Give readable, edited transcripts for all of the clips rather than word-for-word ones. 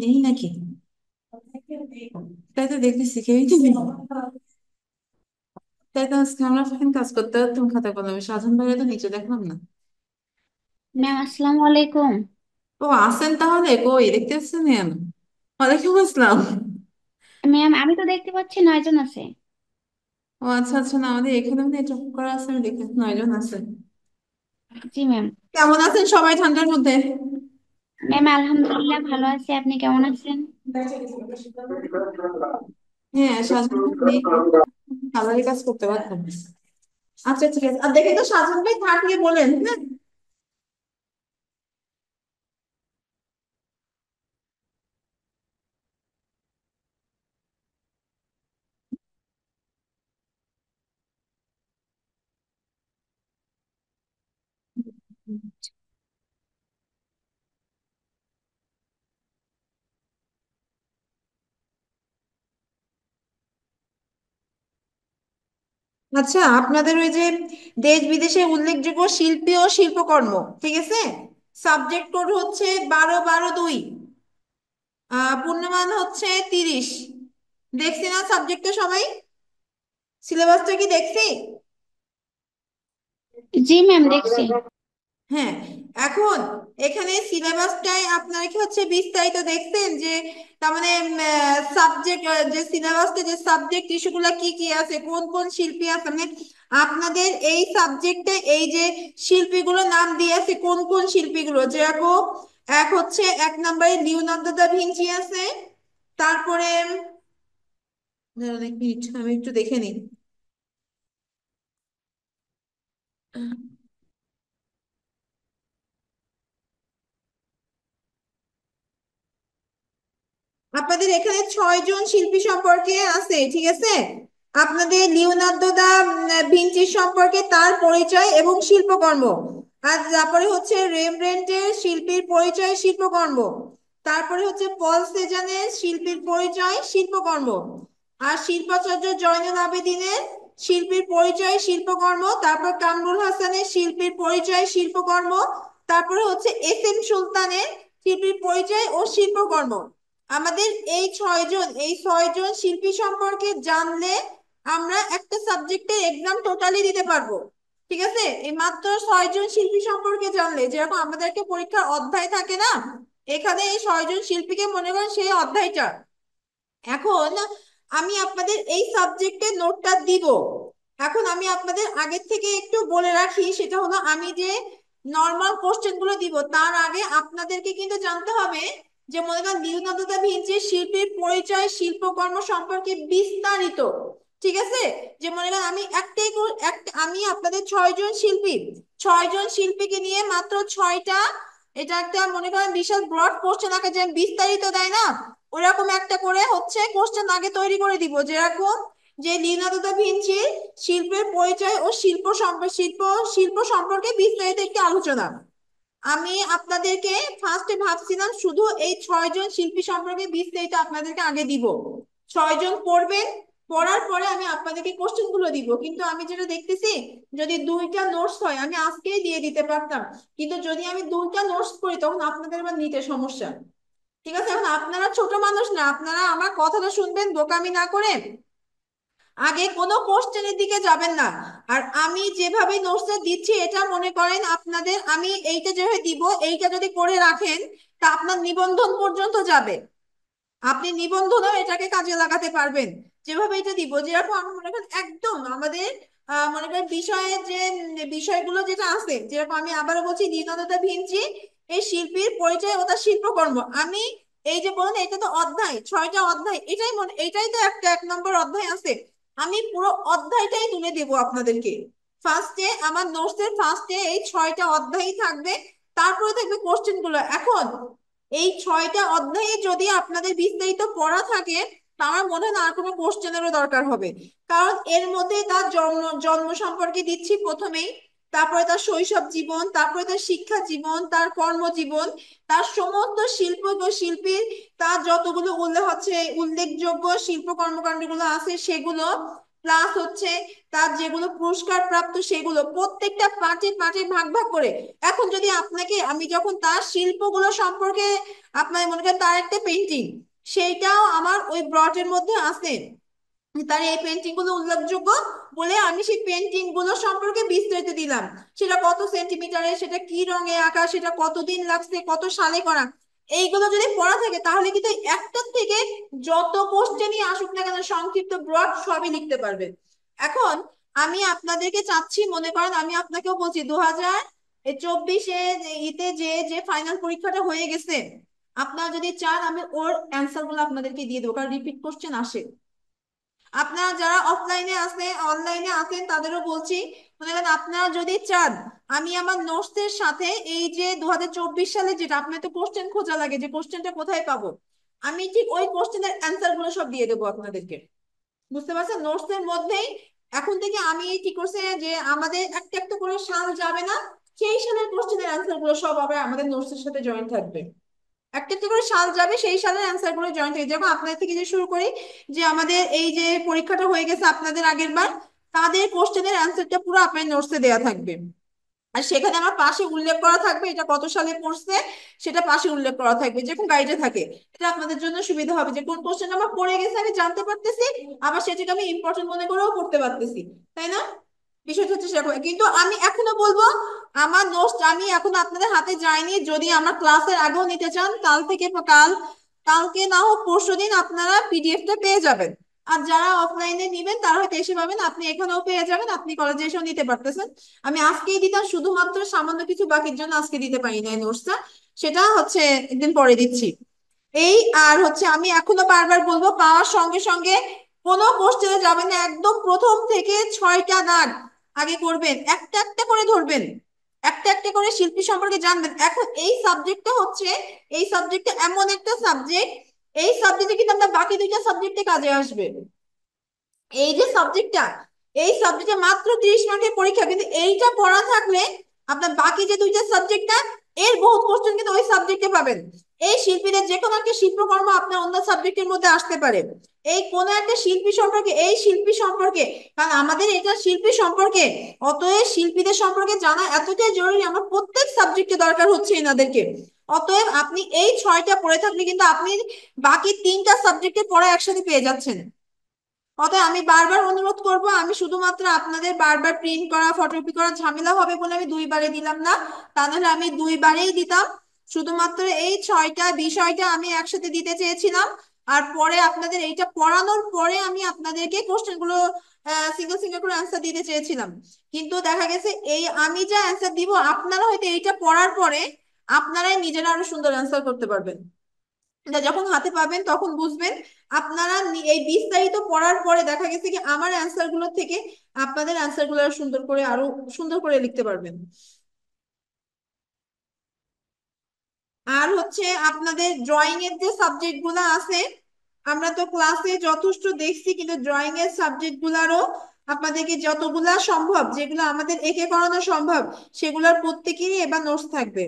নেই নাকি? তাই তো দেখতেছি কেউই তো নেই। তাই তো আজকে আমরা ফাইন কাজ করতে পারতাম খাতা কলমে, সাধন ভাইয়া তো নিচে দেখলাম না। ম্যাম, আসসালামু আলাইকুম। ও আছেন তাহলে, কই দেখতেছেন কেন? ওয়ালাইকুম আসসালাম। ম্যাম, আমি তো দেখতে পাচ্ছি 9 জন আছে। ও আচ্ছা আচ্ছা, না আমাদের এখানে নেটওয়ার্ক করা আছে, আমি দেখি 9 জন আছেন। জি ম্যাম। কেমন আছেন সবাই ঠান্ডার মধ্যে? ম্যাম, আলহামদুলিল্লাহ ভালো আছি, আপনি কেমন আছেন? হ্যাঁ, সাজান ভাই নেই তো, কালারে কাজ করতে পারতাম। আচ্ছা ঠিক আছে, আর দেখে তো সাজান ভাই থাকলে বলেন, হ্যাঁ। আচ্ছা, আপনাদের ওই যে দেশ বিদেশে উল্লেখযোগ্য শিল্পী ও শিল্পকর্ম, ঠিক আছে, সাবজেক্ট কোড হচ্ছে 12-12-2, পূর্ণমান হচ্ছে 30। দেখছি না সাবজেক্টটা সবাই? সিলেবাসটা কি দেখছি? জি ম্যাম, দেখছি। হ্যাঁ। এখন এখানে সিলেবাসটাই আপনারা কি হচ্ছে বিস্তারিত দেখছেন যে, তার মানে সাবজেক্ট, যে সিলেবাসটা, যে সাবজেক্ট ইস্যুগুলো কি কি আছে, কোন কোন শিল্পী আছে, মানে আপনাদের এই সাবজেক্টে এই যে শিল্পীগুলো নাম দিয়েছে, কোন কোন শিল্পীগুলো, যেরকম এক হচ্ছে 1 নম্বরে লিওনার্দো দা ভিঞ্চি আছে। তারপরে অনেক মিনিট আমি একটু দেখে নিই। আপনাদের এখানে 6 জন শিল্পী সম্পর্কে আছে, ঠিক আছে। আপনাদের লিওনার্দো দা ভিঞ্চি সম্পর্কে তার পরিচয় এবং শিল্পকর্ম, আর তারপরে হচ্ছে রেমব্রান্ডের শিল্পীর পরিচয় শিল্পকর্ম, তারপরে হচ্ছে পল সেজানের শিল্পীর পরিচয় শিল্পকর্ম, আর শিল্পাচার্য জয়নুল আবেদিনের শিল্পীর পরিচয় শিল্পকর্ম, তারপর কামরুল হাসানের শিল্পীর পরিচয় শিল্পকর্ম, তারপরে হচ্ছে এস এম সুলতানের শিল্পীর পরিচয় ও শিল্পকর্ম। আমাদের এই 6 জন শিল্পী সম্পর্কে জানলে আমরা একটা সাবজেক্টের এক্সাম টোটালি দিতে পারবো, ঠিক আছে। এই মাত্র 6 জন শিল্পী সম্পর্কে জানলে, যেরকম আমাদেরকে পরীক্ষার অধ্যায় থাকে না, এখানে এই 6 জন শিল্পীকে মনে করেন সেই অধ্যায়টা। এখন আমি আপনাদের এই সাবজেক্টের নোটটা দিব। এখন আমি আপনাদের আগের থেকে একটু বলে রাখি, সেটা হলো আমি যে নর্মাল কোশ্চেন গুলো দিব তার আগে আপনাদেরকে কিন্তু জানতে হবে যে, মনে করেন লিওনার্দো দা ভিঞ্চির শিল্পীর পরিচয় শিল্পকর্ম সম্পর্কে বিস্তারিত, ঠিক আছে। যে মনে করেন আমি আমি আপনাদের 6 জন শিল্পীকে নিয়ে মাত্র 6টা, এটা একটা মনে করেন বিশাল ব্রড কোশ্চেন আগে যে বিস্তারিত দেয় না, ওরকম একটা করে হচ্ছে কোশ্চেন আগে তৈরি করে দিব, যেরকম যে লিওনার্দো দা ভিঞ্চি শিল্পের পরিচয় ও শিল্প সম্পর্কে বিস্তারিত একটি আলোচনা। আমি আপনাদেরকে ফার্স্টে ভাবছিলাম শুধু এই 6 জন শিল্পী সম্পর্কে বিস্তারিত আপনাদেরকে আগে দিব, 6 জন পড়বেন, পড়ার পরে আমি আপনাদেরকে কোশ্চেন গুলো দিব। কিন্তু আমি যেটা দেখতেছি, যদি 2টা নোটস হয় আমি আজকেই দিয়ে দিতে পারতাম, কিন্তু যদি আমি 2টা নোটস করি তখন আপনাদের আবার নিতে সমস্যা, ঠিক আছে। এখন আপনারা ছোট মানুষ না, আপনারা আমার কথাটা শুনবেন, বোকামি না করে আগে কোনো কোশ্চেনের দিকে যাবেন না। আর আমি যেভাবে নোটসটা দিচ্ছি এটা মনে করেন আপনাদের, আমি এইটা যেভাবে দিব এইটা যদি করে রাখেন তা আপনার নিবন্ধন পর্যন্ত যাবে, আপনি নিবন্ধনেও এটাকে কাজে লাগাতে পারবেন। যেভাবে এটা দিব, যেরকম আমি মনে করেন একদম আমাদের মনে করেন বিষয়ের যে বিষয়গুলো যেটা আছে, যেরকম আমি আবারও বলছি লিওনার্দো দা ভিঞ্চি এই শিল্পীর পরিচয় ও তার শিল্পকর্ম, আমি এই যে বলেন এটা তো অধ্যায়, 6টা অধ্যায়, এটাই তো একটা 1 নম্বর অধ্যায় আছে, আমি পুরো অধ্যায়টাই তুলে দেব আপনাদেরকে। ফার্স্টে আমার নোটসের ফার্স্টে এই 6টা অধ্যায়ই থাকবে, তারপরে থাকবে কোশ্চেন গুলো। এখন এই 6টা অধ্যায়ে যদি আপনাদের বিস্তারিত পড়া থাকে তা আমার মনে হয় না আর কোনো কোশ্চেনেরও দরকার হবে, কারণ এর মধ্যে তার জন্ম জন্ম সম্পর্কে দিচ্ছি প্রথমেই, তারপরে তার শৈশব জীবন, তারপরে তার শিক্ষা জীবন, তার কর্মজীবন, তার সমস্ত শিল্পীর তার যতগুলো উল্লেখযোগ্য শিল্প কর্মকাণ্ডগুলো আছে সেগুলো, প্লাস হচ্ছে তার যেগুলো পুরস্কার প্রাপ্ত সেগুলো, প্রত্যেকটা পার্টে পার্টে ভাগ ভাগ করে। এখন যদি আপনাকে আমি যখন তার শিল্পগুলো সম্পর্কে আপনার মনে করেন তার একটা পেন্টিং, সেইটাও আমার ওই ব্রটের মধ্যে আছে, তার এই পেন্টিং গুলো উল্লেখযোগ্য বলে আমি সেই পেন্টিং গুলো সম্পর্কে বিস্তারিত দিলাম। সেটা কত সেন্টিমিটারের, সেটা কি রঙে আঁকা, সেটা কতদিন লাগছে, কত সালে করা। এইগুলো যদি পড়া থাকে তাহলে কিন্তু একটার থেকে যত কোশ্চেনই আসুক না কেন সংক্ষিপ্ত ব্রড সবই লিখতে পারবেন। এখন আমি আপনাদেরকে চাচ্ছি, মনে করেন আমি আপনাকেও বলছি 2024 ইতে যে যে ফাইনাল পরীক্ষাটা হয়ে গেছে, আপনারা যদি চান আমি ওর অ্যান্সার গুলো আপনাদেরকে দিয়ে দেবো, কারণ রিপিট কোশ্চেন আসে। আপনারা যারা অফলাইনে আছে অনলাইনে আছেন তাদেরও বলছি, মনে করেন আপনারা যদি চান আমি আমার নোটসের সাথে এই যে 2024 সালে যেটা আপনার তো কোশ্চেন খোঁজা লাগে যে কোশ্চেনটা কোথায় পাবো, আমি ঠিক ওই কোশ্চেনের অ্যান্সার গুলো সব দিয়ে দেবো আপনাদেরকে। বুঝতে পারছেন? নোটস এর মধ্যেই এখন থেকে আমি কি করছে যে আমাদের একটা একটা করে সাল যাবে না, সেই সালের কোশ্চেনের অ্যান্সার গুলো সব আবার আমাদের নোটস এর সাথে জয়েন থাকবে। একটা একটা করে সাল যাবে, সেই সালের অ্যান্সার গুলো জয়েন থেকে যাবে। আপনাদের থেকে যে শুরু করি, যে আমাদের এই যে পরীক্ষাটা হয়ে গেছে আপনাদের আগের বার, তাদের কোশ্চেনের অ্যান্সারটা পুরো আপনার নোটসে দেওয়া থাকবে। আর সেখানে আমার পাশে উল্লেখ করা থাকবে এটা কত সালে পড়ছে, সেটা পাশে উল্লেখ করা থাকবে যেরকম গাইডে থাকে। এটা আপনাদের জন্য সুবিধা হবে যে কোন কোশ্চেন আমার পড়ে গেছে আমি জানতে পারতেছি, আবার সেটাকে আমি ইম্পর্টেন্ট মনে করেও পড়তে পারতেছি, তাই না? বিষয়টা হচ্ছে সেরকম। কিন্তু আমি এখনো বলবো আমার নোটস আমি এখন আপনাদের হাতে যায়নি, যদি আমার ক্লাসের আগেও নিতে চান কাল থেকে কালকে না হোক পরশুদিন আপনারা পিডিএফটা পেয়ে যাবেন। আর যারা অফলাইনে নিবেন তারা হয়তো এসে পাবেন, আপনি এখানেও পেয়ে যাবেন, আপনি কলেজে এসেও নিতে পারতেছেন। আমি আজকেই দিতাম, শুধুমাত্র সামান্য কিছু বাকির জন্য আজকে দিতে পারি না নোটসটা, সেটা হচ্ছে একদিন পরে দিচ্ছি। এই আর হচ্ছে আমি এখনো বারবার বলবো পাওয়ার সঙ্গে সঙ্গে কোনো কোশ্চেনে যাবেন না, একদম প্রথম থেকে 6টা দাগ আগে করবেন, একটা একটা করে ধরবেন, একটা একটা করে শিল্পী সম্পর্কে জানবেন। এখন এই সাবজেক্টটা হচ্ছে, এই সাবজেক্টটা এমন একটা সাবজেক্ট, এই সাবজেক্টে কিন্তু আমরা বাকি দুইটা সাবজেক্টে কাজে আসবে। এই যে সাবজেক্টটা, এই সাবজেক্টে মাত্র 30 মার্কের পরীক্ষা, কিন্তু এইটা পড়া থাকলে আপনার বাকি যে দুইটা সাবজেক্টটা এর বহুত কোশ্চেন কিন্তু ওই সাবজেক্টে পাবেন। এই শিল্পীদের যে কোনো একটা শিল্পকর্ম আপনার অন্য সাবজেক্টের মধ্যে আসতে পারে, এই কোন একটা শিল্পী সম্পর্কে, এই শিল্পী সম্পর্কে, কারণ আমাদের এটা শিল্পী সম্পর্কে, অতএব শিল্পীদের সম্পর্কে জানা এতটাই জরুরি, আমার প্রত্যেক সাবজেক্টে দরকার হচ্ছে এনাদেরকে। অতএব আপনি এই 6টা পড়ে থাকলে কিন্তু আপনি বাকি 3টা সাবজেক্টে পড়া একসাথে পেয়ে যাচ্ছেন। অতএব আমি বারবার অনুরোধ করব, আমি শুধুমাত্র আপনাদের বারবার প্রিন্ট করা ফটোকপি করা ঝামেলা হবে বলে আমি দুইবারে দিলাম না, তা নাহলে আমি দুইবারেই দিতাম। শুধুমাত্র এই 6টা বিষয়টা আমি একসাথে দিতে চেয়েছিলাম। আর পরে আপনাদের এইটা পড়ানোর পরে আমি আপনাদেরকে কোশ্চেন গুলো সিঙ্গেল সিঙ্গেল করে অ্যান্সার দিতে চেয়েছিলাম। কিন্তু দেখা গেছে এই আমি যা অ্যান্সার দিব আপনারা হয়তো এইটা পড়ার পরে আপনারাই নিজেরা আরো সুন্দর অ্যান্সার করতে পারবেন। এটা যখন হাতে পাবেন তখন বুঝবেন। আপনারা এই বিস্তারিত পড়ার পরে দেখা গেছে কি আমার অ্যান্সার গুলোর থেকে আপনাদের অ্যান্সার গুলো সুন্দর করে আরো সুন্দর করে লিখতে পারবেন। আর হচ্ছে আপনাদের ড্রয়িং এর যে সাবজেক্ট গুলো আছে, আমরা তো ক্লাসে যথেষ্ট দেখছি, কিন্তু ড্রয়িং এর সাবজেক্ট গুলারও আপনাদেরকে যতগুলা সম্ভব, যেগুলো আমাদের একে করানো সম্ভব, সেগুলোর প্রত্যেকেরই এবার নোটস থাকবে।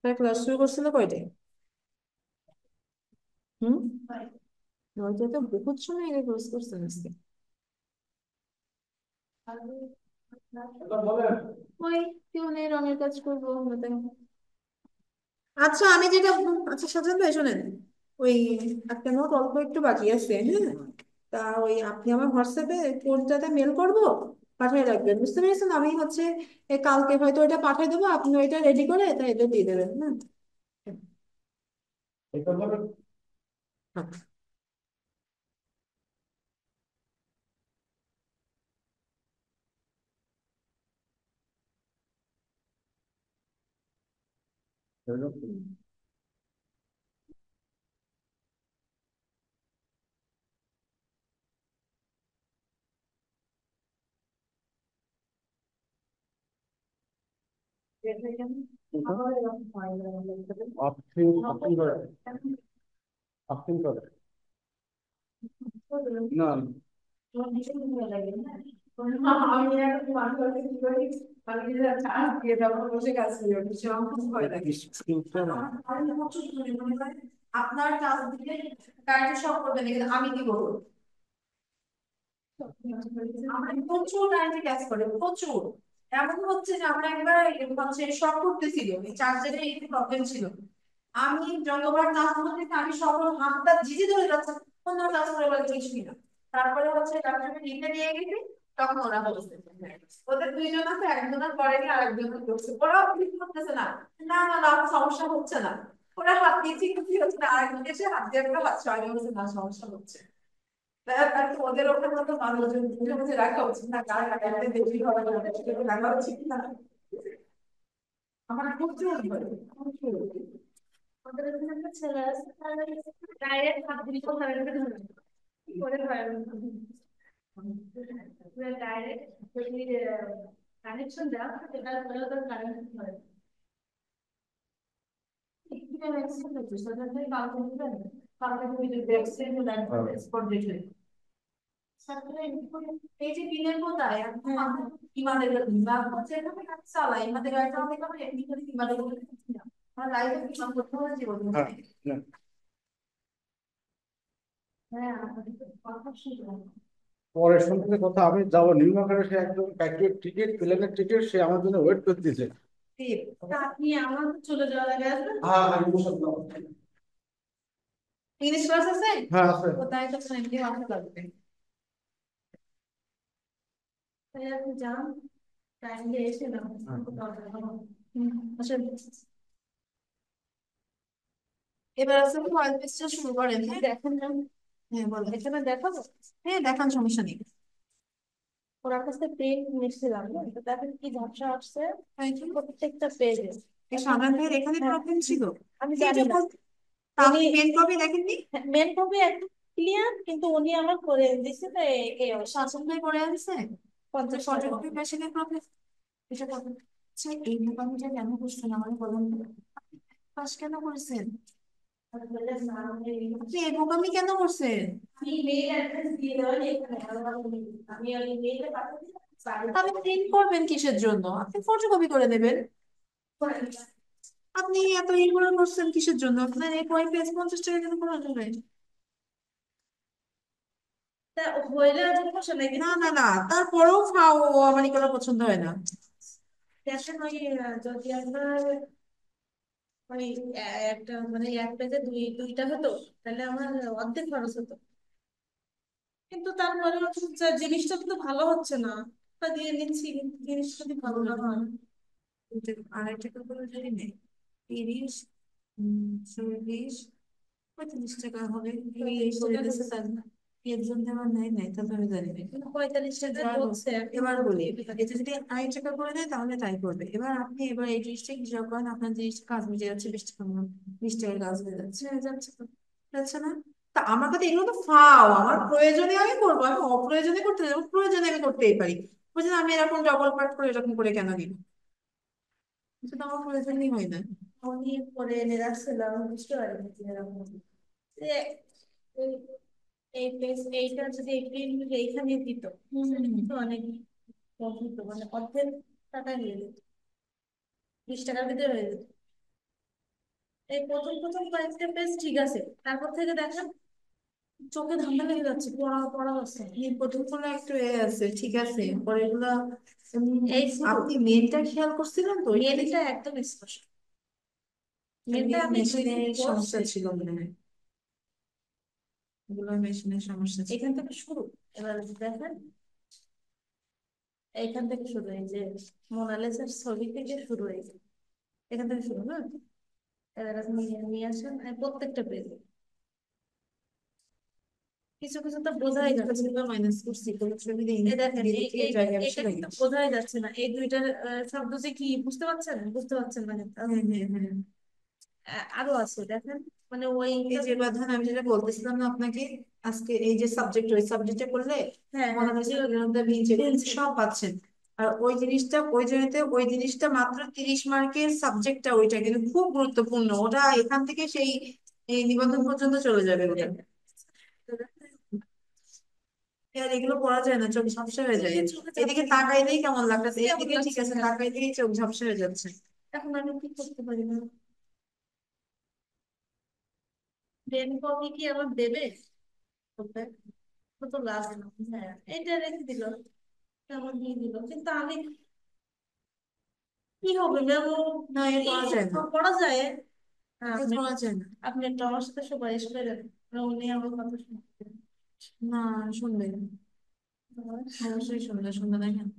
ক্লাস শুরু করছিল কয়টায়? হুম, নয়টায় তো বহুত সময় আগে ক্লাস করছেন আজকে। ওই পিওনের রঙের কাজ করবো আমাদের। আচ্ছা আমি যেটা আচ্ছা সাজান ভাই শোনেন, ওই একটা নোট অল্প একটু বাকি আছে, হ্যাঁ, তা ওই আপনি আমার হোয়াটসঅ্যাপে কোনটাতে মেল করবো পাঠিয়ে রাখবেন, বুঝতে পেরেছেন? আমি হচ্ছে কালকে হয়তো ওইটা পাঠিয়ে দেবো, আপনি ওইটা রেডি করে তাই এটা দিয়ে দেবেন, হ্যাঁ। অফিন অফিন করে অফিন করে না আমি এখন মানুষ কি করি, আমি নিজের চান্স দিয়ে তারপর বসে কাজ করি, সে আমার খুব ভয় লাগে। আপনার কাজ দিলে কারেন্ট সব করবেন, কিন্তু আমি কি করবো? আমার প্রচুর কারেন্টে কাজ করে, প্রচুর। এমন হচ্ছে যে আমরা একবার হচ্ছে শর্ট করতেছিল, চার্জারের একটু প্রবলেম ছিল। আমি যতবার কাজ করতেছি আমি সকল হাতটা জিজে ধরে যাচ্ছে, কোনো কাজ করে বলে কিছুই না। তারপরে হচ্ছে ডাক্তারকে লিখে নিয়ে গেছি, তখন ওরা বলছে ওদের দুইজন আছে, একজনের করেনি আর একজনের করছে, ওরাও ক্লিক করতেছে না। না না না সমস্যা হচ্ছে না, ওরা হাত দিয়েছি কিছু হচ্ছে না, আরেকজন এসে হাত দিয়ে একটা হাত সরাই বলছে না সমস্যা হচ্ছে। আর কি ওদের ওখানে তো মানুষজন বুঝে বুঝে রাখা উচিত না, কার কাছে বেশি হবে না সেটা রাখা উচিত না। আমার খুব জোর করে ওদের ওখানে একটা ছেলে আছে, তার ডাইরেক্ট হাত দিয়ে কোথায় করে হয় ডাইরেক্ট যদি কানেকশন দেওয়া সেটা হলে তো কারেন্ট হয়। এই যে বিলের কোথায় ইমাদের যেখানে কাজ চালাই আমাদের গাড়ি চালাতে গেলে এমনি করে ইমাদের আমার লাইফে বিমান করতে হবে জীবন। হ্যাঁ হ্যাঁ। হ্যাঁ কথা শুনলাম। পরে শুনতে কথা, আমি যাবো নিউ মার্কেটে, সে একদম প্যাকেট টিকিট, প্লেনের টিকিট, সে আমার জন্য ওয়েট করতেছে। আপনি আমার চলে যাওয়া লাগে আসবেন। হ্যাঁ হ্যাঁ ইংলিশ ক্লাস আছে? হ্যাঁ আছে। কোথায় তো এমনি মাথা লাগবে, তাই আপনি যান টাইমে এসে না। আসলে এবার আছে ভয়েস মেসেজ শুরু করেন, হ্যাঁ দেখেন না। হ্যাঁ বলেন, এখানে দেখাবো। হ্যাঁ দেখান, সমস্যা নেই। ওরা কাছে প্রিন্ট নিচ্ছিলাম না, তো দেখেন কি ঝাপসা আসছে প্রত্যেকটা পেজে। এই সাধারণ ভাইয়ের এখানে প্রবলেম ছিল, আমি জানি না। আপনি মেন কপি দেখেননি? মেন কপি একদম ক্লিয়ার, কিন্তু উনি আমার করে দিছে তো এই শাসন ভাই করে আনছে 50 ফটোকপি মেশিনের প্রবলেম। এটা কথা আচ্ছা, এই মোকামিটা কেন করছেন আমার বলেন তো? পাস কেন করেছেন আপনি? এই বোকামি কেন করছেন? আমি মেইল অ্যাড্রেস দিয়ে দেওয়া এখানে আমি ওই মেইলে পাঠিয়ে দিই। আপনি প্রিন্ট করবেন কিসের জন্য? আপনি ফটোকপি করে নেবেন। আপনি এত ইগনোর করছেন কিসের জন্য? আপনার এই কয় পেজ 50 টাকা কেন করে নেবেন? তা হইলে আর সমস্যা নাই, না না না, তারপরেও ফাও আমার এগুলো পছন্দ হয় না। দেখেন ওই যদি আপনার ওই একটা মানে এক পেজে দুইটা হতো, তাহলে আমার অর্ধেক খরচ হতো। কিন্তু তারপরে জিনিসটা তো ভালো হচ্ছে না, তা দিয়ে নিচ্ছি, কিন্তু জিনিসটা যদি ভালো না হয়। আড়াই টাকা করে যদি নেই, 30, 40, 45 টাকা হবে। এই করে দিচ্ছে তার না, একজন আমার নাই নাই তা তো আমি জানি না, কিন্তু 45 টাকা হচ্ছে। এবার বলি এটা যদি 2.5 টাকা করে দেয় তাহলে তাই করবে। এবার আপনি এবার এই জিনিসটা হিসাব করেন, আপনার জিনিসটা কাজ মিটে যাচ্ছে 20 টাকা, 20 টাকার কাজ হয়ে যাচ্ছে, হয়ে যাচ্ছে তো, যাচ্ছে না? তা আমার কাছে এগুলো তো ফাও, আমার প্রয়োজনে আমি করবো, আমি অপ্রয়োজনে করতে যাবো? প্রয়োজনে আমি করতেই পারি। বুঝলেন, আমি এরকম ডবল পার্ট করে এরকম করে কেন দিব? সেটা আমার প্রয়োজনই হয় না। অনেক করে এনে রাখছিলাম, বুঝতে পারিনি যে এরকম যে এই এইটা যদি এইখানে দিত, তো অনেক কম হতো, মানে অর্ধেক টাকা নিয়ে যেত, 20 টাকার ভিতরে হয়ে যেত। এই প্রথম প্রথম কয়েকটা পেজ ঠিক আছে, তারপর থেকে দেখেন চোখে ধান্দা লেগে যাচ্ছে, পড়া পড়া হচ্ছে। এই প্রথম কোনো একটু আছে ঠিক আছে, পরে এগুলা এই আপনি মেনটা খেয়াল করছিলেন তো? মেনটা একদম স্পষ্ট, মেনটা আমি মেশিনের সমস্যা ছিল মনে হয়, এগুলো মেশিনের সমস্যা ছিল। এখান থেকে শুরু, এবার দেখেন এইখান থেকে শুরু, এই যে মোনালিসার ছবি থেকে শুরু হয়েছে, এখান থেকে শুরু না। এবার আপনি নিয়ে আসেন প্রত্যেকটা পেজে, কিছু কিছু তো বোঝাই যাচ্ছে না, মাইনাস করছি কোনো ছবি নেই। দেখেন এটা বোঝাই যাচ্ছে না, এই দুইটার শব্দ যে কি বুঝতে পারছেন? বুঝতে পারছেন মানে? হ্যাঁ হ্যাঁ হ্যাঁ। আরো আছে দেখেন, মানে ওই এই যে বাঁধান আমি যেটা বলতেছিলাম না আপনাকে, আজকে এই যে সাবজেক্ট, ওই সাবজেক্টে করলে হ্যাঁ সব পাচ্ছেন। আর ওই জিনিসটা মাত্র 30 মার্কের সাবজেক্টটা, ওইটা কিন্তু খুব গুরুত্বপূর্ণ, ওটা এখান থেকে সেই এই নিবন্ধন পর্যন্ত চলে যাবে ওটা। আর এগুলো পড়া যায় না, চোখ ঝাপসা হয়ে যায়। এদিকে তাকাইলেই কেমন লাগতেছে, এদিকে ঠিক আছে, তাকাইলেই চোখ ঝাপসা হয়ে যাচ্ছে। এখন আমি কি করতে পারি না? ডেন কপি কি আমার দেবে? কোথায়? ও তো লাস্ট। হ্যাঁ, এটা রেখে দিল, আমার দিয়ে দিল, কিন্তু আমি কি হবে ম্যাম? না, এ করা যায় না, করা যায়। হ্যাঁ, করা যায় না। আপনি একটু আমার সাথে সুপারিশ করেন, উনি আমার কথা শুনবেন। না, শুনবেন, অবশ্যই শুনবে, শুনবে না কেন?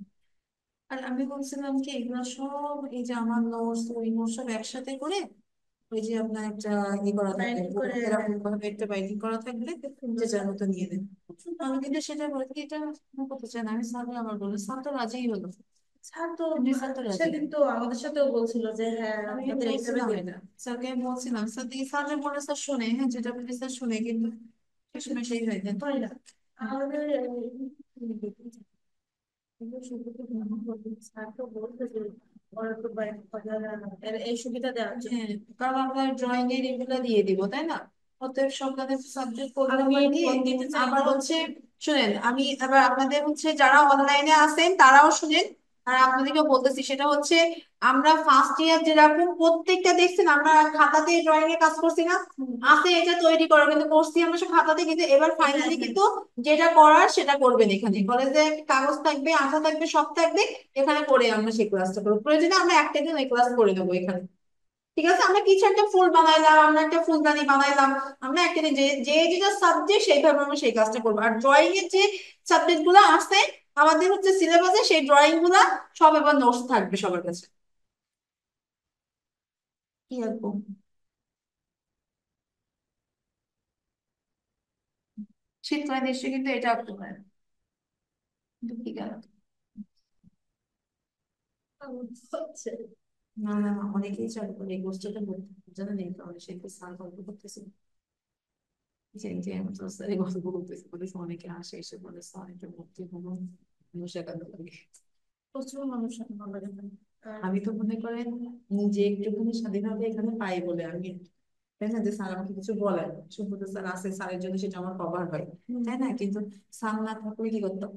আর আমি বলছিলাম কি, এগুলো সব এই যে আমার নোটস, ওই নোটস সব একসাথে করে ওই যে আপনার একটা করা থাকবে, এরকম ভাবে একটা বাইন্ডিং করা থাকবে, যে যার মতো নিয়ে দেবে। আমি কিন্তু সেটা বলে কি, এটা আমি করতে চাই না, আমি স্যারকে আবার বলবো, স্যার তো রাজিই হলো। স্যার তো রাজি। সেদিন তো আমাদের সাথেও বলছিল যে হ্যাঁ আমি আমাদের এইভাবে বলছিলাম, দেবে না। স্যারকে আমি বলছিলাম, স্যার দিকে স্যারের বলে স্যার শুনে, হ্যাঁ যেটা বলি স্যার শুনে, কিন্তু সবসময় সেই হয়ে যায়, তাই না? আমাদের স্যার তো বলতে যে ওরা তো এই সুবিধা দেওয়া উচিত। হ্যাঁ, কারণ আমরা ড্রয়িং এর এগুলো দিয়ে দিব, তাই না? অতএব সপ্তাহে সাবজেক্ট করবো আমি দিয়ে ফোন দিতে চাই। আবার হচ্ছে, শুনেন আমি আবার আপনাদের হচ্ছে যারা অনলাইনে আছেন তারাও শুনেন, আর আপনাদেরকে বলতেছি সেটা হচ্ছে, আমরা ফার্স্ট ইয়ার যেরকম প্রত্যেকটা দেখছেন আমরা খাতাতে ড্রয়িং এর কাজ করছি না, আছে এটা তৈরি করা, কিন্তু করছি আমরা সব খাতাতে, কিন্তু এবার ফাইনালি কিন্তু যেটা করার সেটা করবেন, এখানে কলেজে কাগজ থাকবে, আঠা থাকবে, সব থাকবে, এখানে করে আমরা সেই ক্লাসটা করবো, প্রয়োজনে আমরা একটা দিন ওই ক্লাস করে নেবো এখানে। ঠিক আছে, আমরা কিছু একটা ফুল বানাইলাম, আমরা একটা ফুলদানি বানাইলাম, আমরা একটা দিন যে যে যেটা সাবজেক্ট সেইভাবে আমরা সেই কাজটা করবো। আর ড্রয়িং এর যে সাবজেক্ট গুলো আছে আমাদের হচ্ছে সিলেবাসে, সেই ড্রয়িং গুলা সব এবার নোটস থাকবে সবার কাছে। কি আঁকবো? শীতকালে নিশ্চয়ই কিন্তু এটা আঁকতে পারে, কিন্তু কি গেল? হচ্ছে না, না, না, অনেকেই চালু করে এই গোষ্ঠীটা বলতে জানেন, এই কারণে সে স্নান গল্প করতেছে, যে যে আমি তো স্যার গল্প করতেছি বলেছে, অনেকে আসে এসে বলে স্যার এটা ভর্তি হবো, শেখাতে লাগে, প্রচুর মানুষ ভালো লাগে না। আমি তো মনে করেন নিজে একটুখানি স্বাধীনতা এখানে পাই বলে আমি, তাই না, যে স্যার আমাকে কিছু বলেন, সুব্রত স্যার আছে, স্যারের জন্য সেটা আমার কভার হয়, তাই না? কিন্তু স্যার না থাকলে কি করতাম,